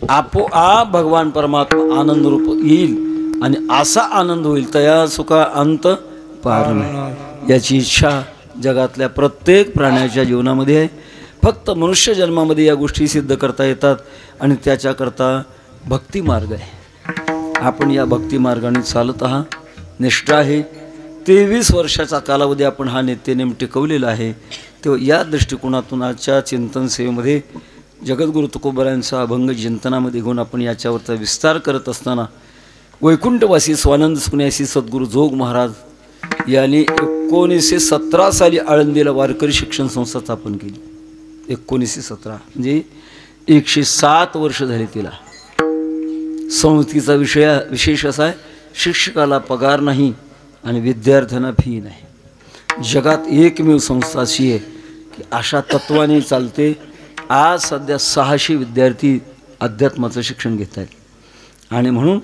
आपोआप भगवान परमात्मा आनंद रूप येईल आणि असा आनंद होईल तया सुखा अंत पार नाही. याची इच्छा जगातल्या प्रत्येक प्राण्याच्या जीवनामध्ये आहे. फक्त मनुष्य जन्मामध्ये या गोष्टी सिद्ध करता येतात आणि त्याच्याकरता भक्तिमार्ग आहे. आपण या भक्तिमार्गाने चालत आहात. निष्ठा आहे. 23 वर्षाचा कालावधी आपण हा नित्यनेम टिकवलेला आहे. तेव्हा या दृष्टिकोनातून आजच्या चिंतन सेवेमध्ये जगद्गुरु तुकोबारायांचा अभंग चिंतनामध्ये घेऊन आपण याच्यावरचा विस्तार करत असताना वैकुंठवासी स्वानंद सुन्यासी सद्गुरू जोग महाराज यांनी 1917 साली आळंदीला वारकरी शिक्षण संस्था स्थापन केली. 1917 म्हणजे 107 वर्ष झाली तिला. संस्थेचा विशेष असा आहे, शिक्षकाला पगार नाही आणि विद्यार्थ्यांना फी नाही. जगात एकमेव संस्था अशी आहे की अशा तत्वाने चालते. आज सध्या 600 विद्यार्थी अध्यात्माचं शिक्षण घेत आहेत आणि म्हणून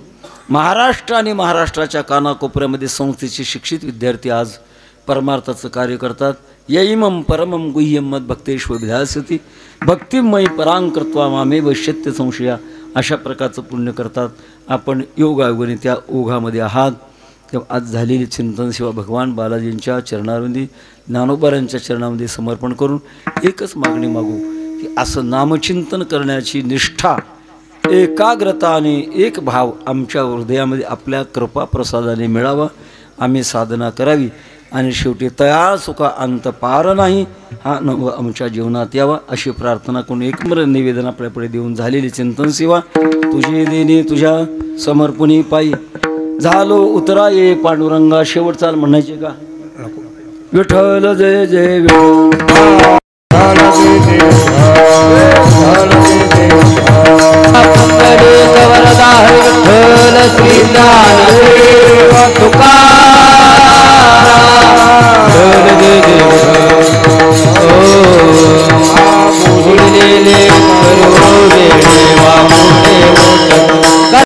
महाराष्ट्र आणि महाराष्ट्राच्या कानाकोपऱ्यामध्ये संस्थेचे शिक्षित विद्यार्थी आज परमार्थाचं कार्य करतात. यैमं परमं गुह्यं मद भक्तेष्व विधास्यति भक्तिमयी परां कृत्वा मामेव शत्य संशया अशा प्रकारचं पुण्य करतात. आपण योगायोगाने त्या ओघामध्ये आहात. तेव्हा आज झालेली चिंतन सेवा भगवान बालाजींच्या चरणामध्ये ज्ञानोबारांच्या चरणामध्ये समर्पण करून एकच मागणी मागू की असं नामचिंतन करण्याची निष्ठा, एकाग्रता आणि एक भाव आमच्या हृदयामध्ये आपल्या कृपा प्रसादाने मिळावा. आम्ही साधना करावी आणि शेवटी तया सुखा अंत पार नाही हा अनुभव आमच्या जीवनात यावा अशी प्रार्थना करून एकमर निवेदन आपल्यापुढे देऊन झालेली चिंतन सेवा तुझे देणे तुझ्या समर्पणी पायी झालो उतरा ये पांडुरंगा. शेवट चाल म्हणायचे का? विठ्ठल जय जय विठ्ठल. वरदा विठ्ठल श्री ज्ञानदेव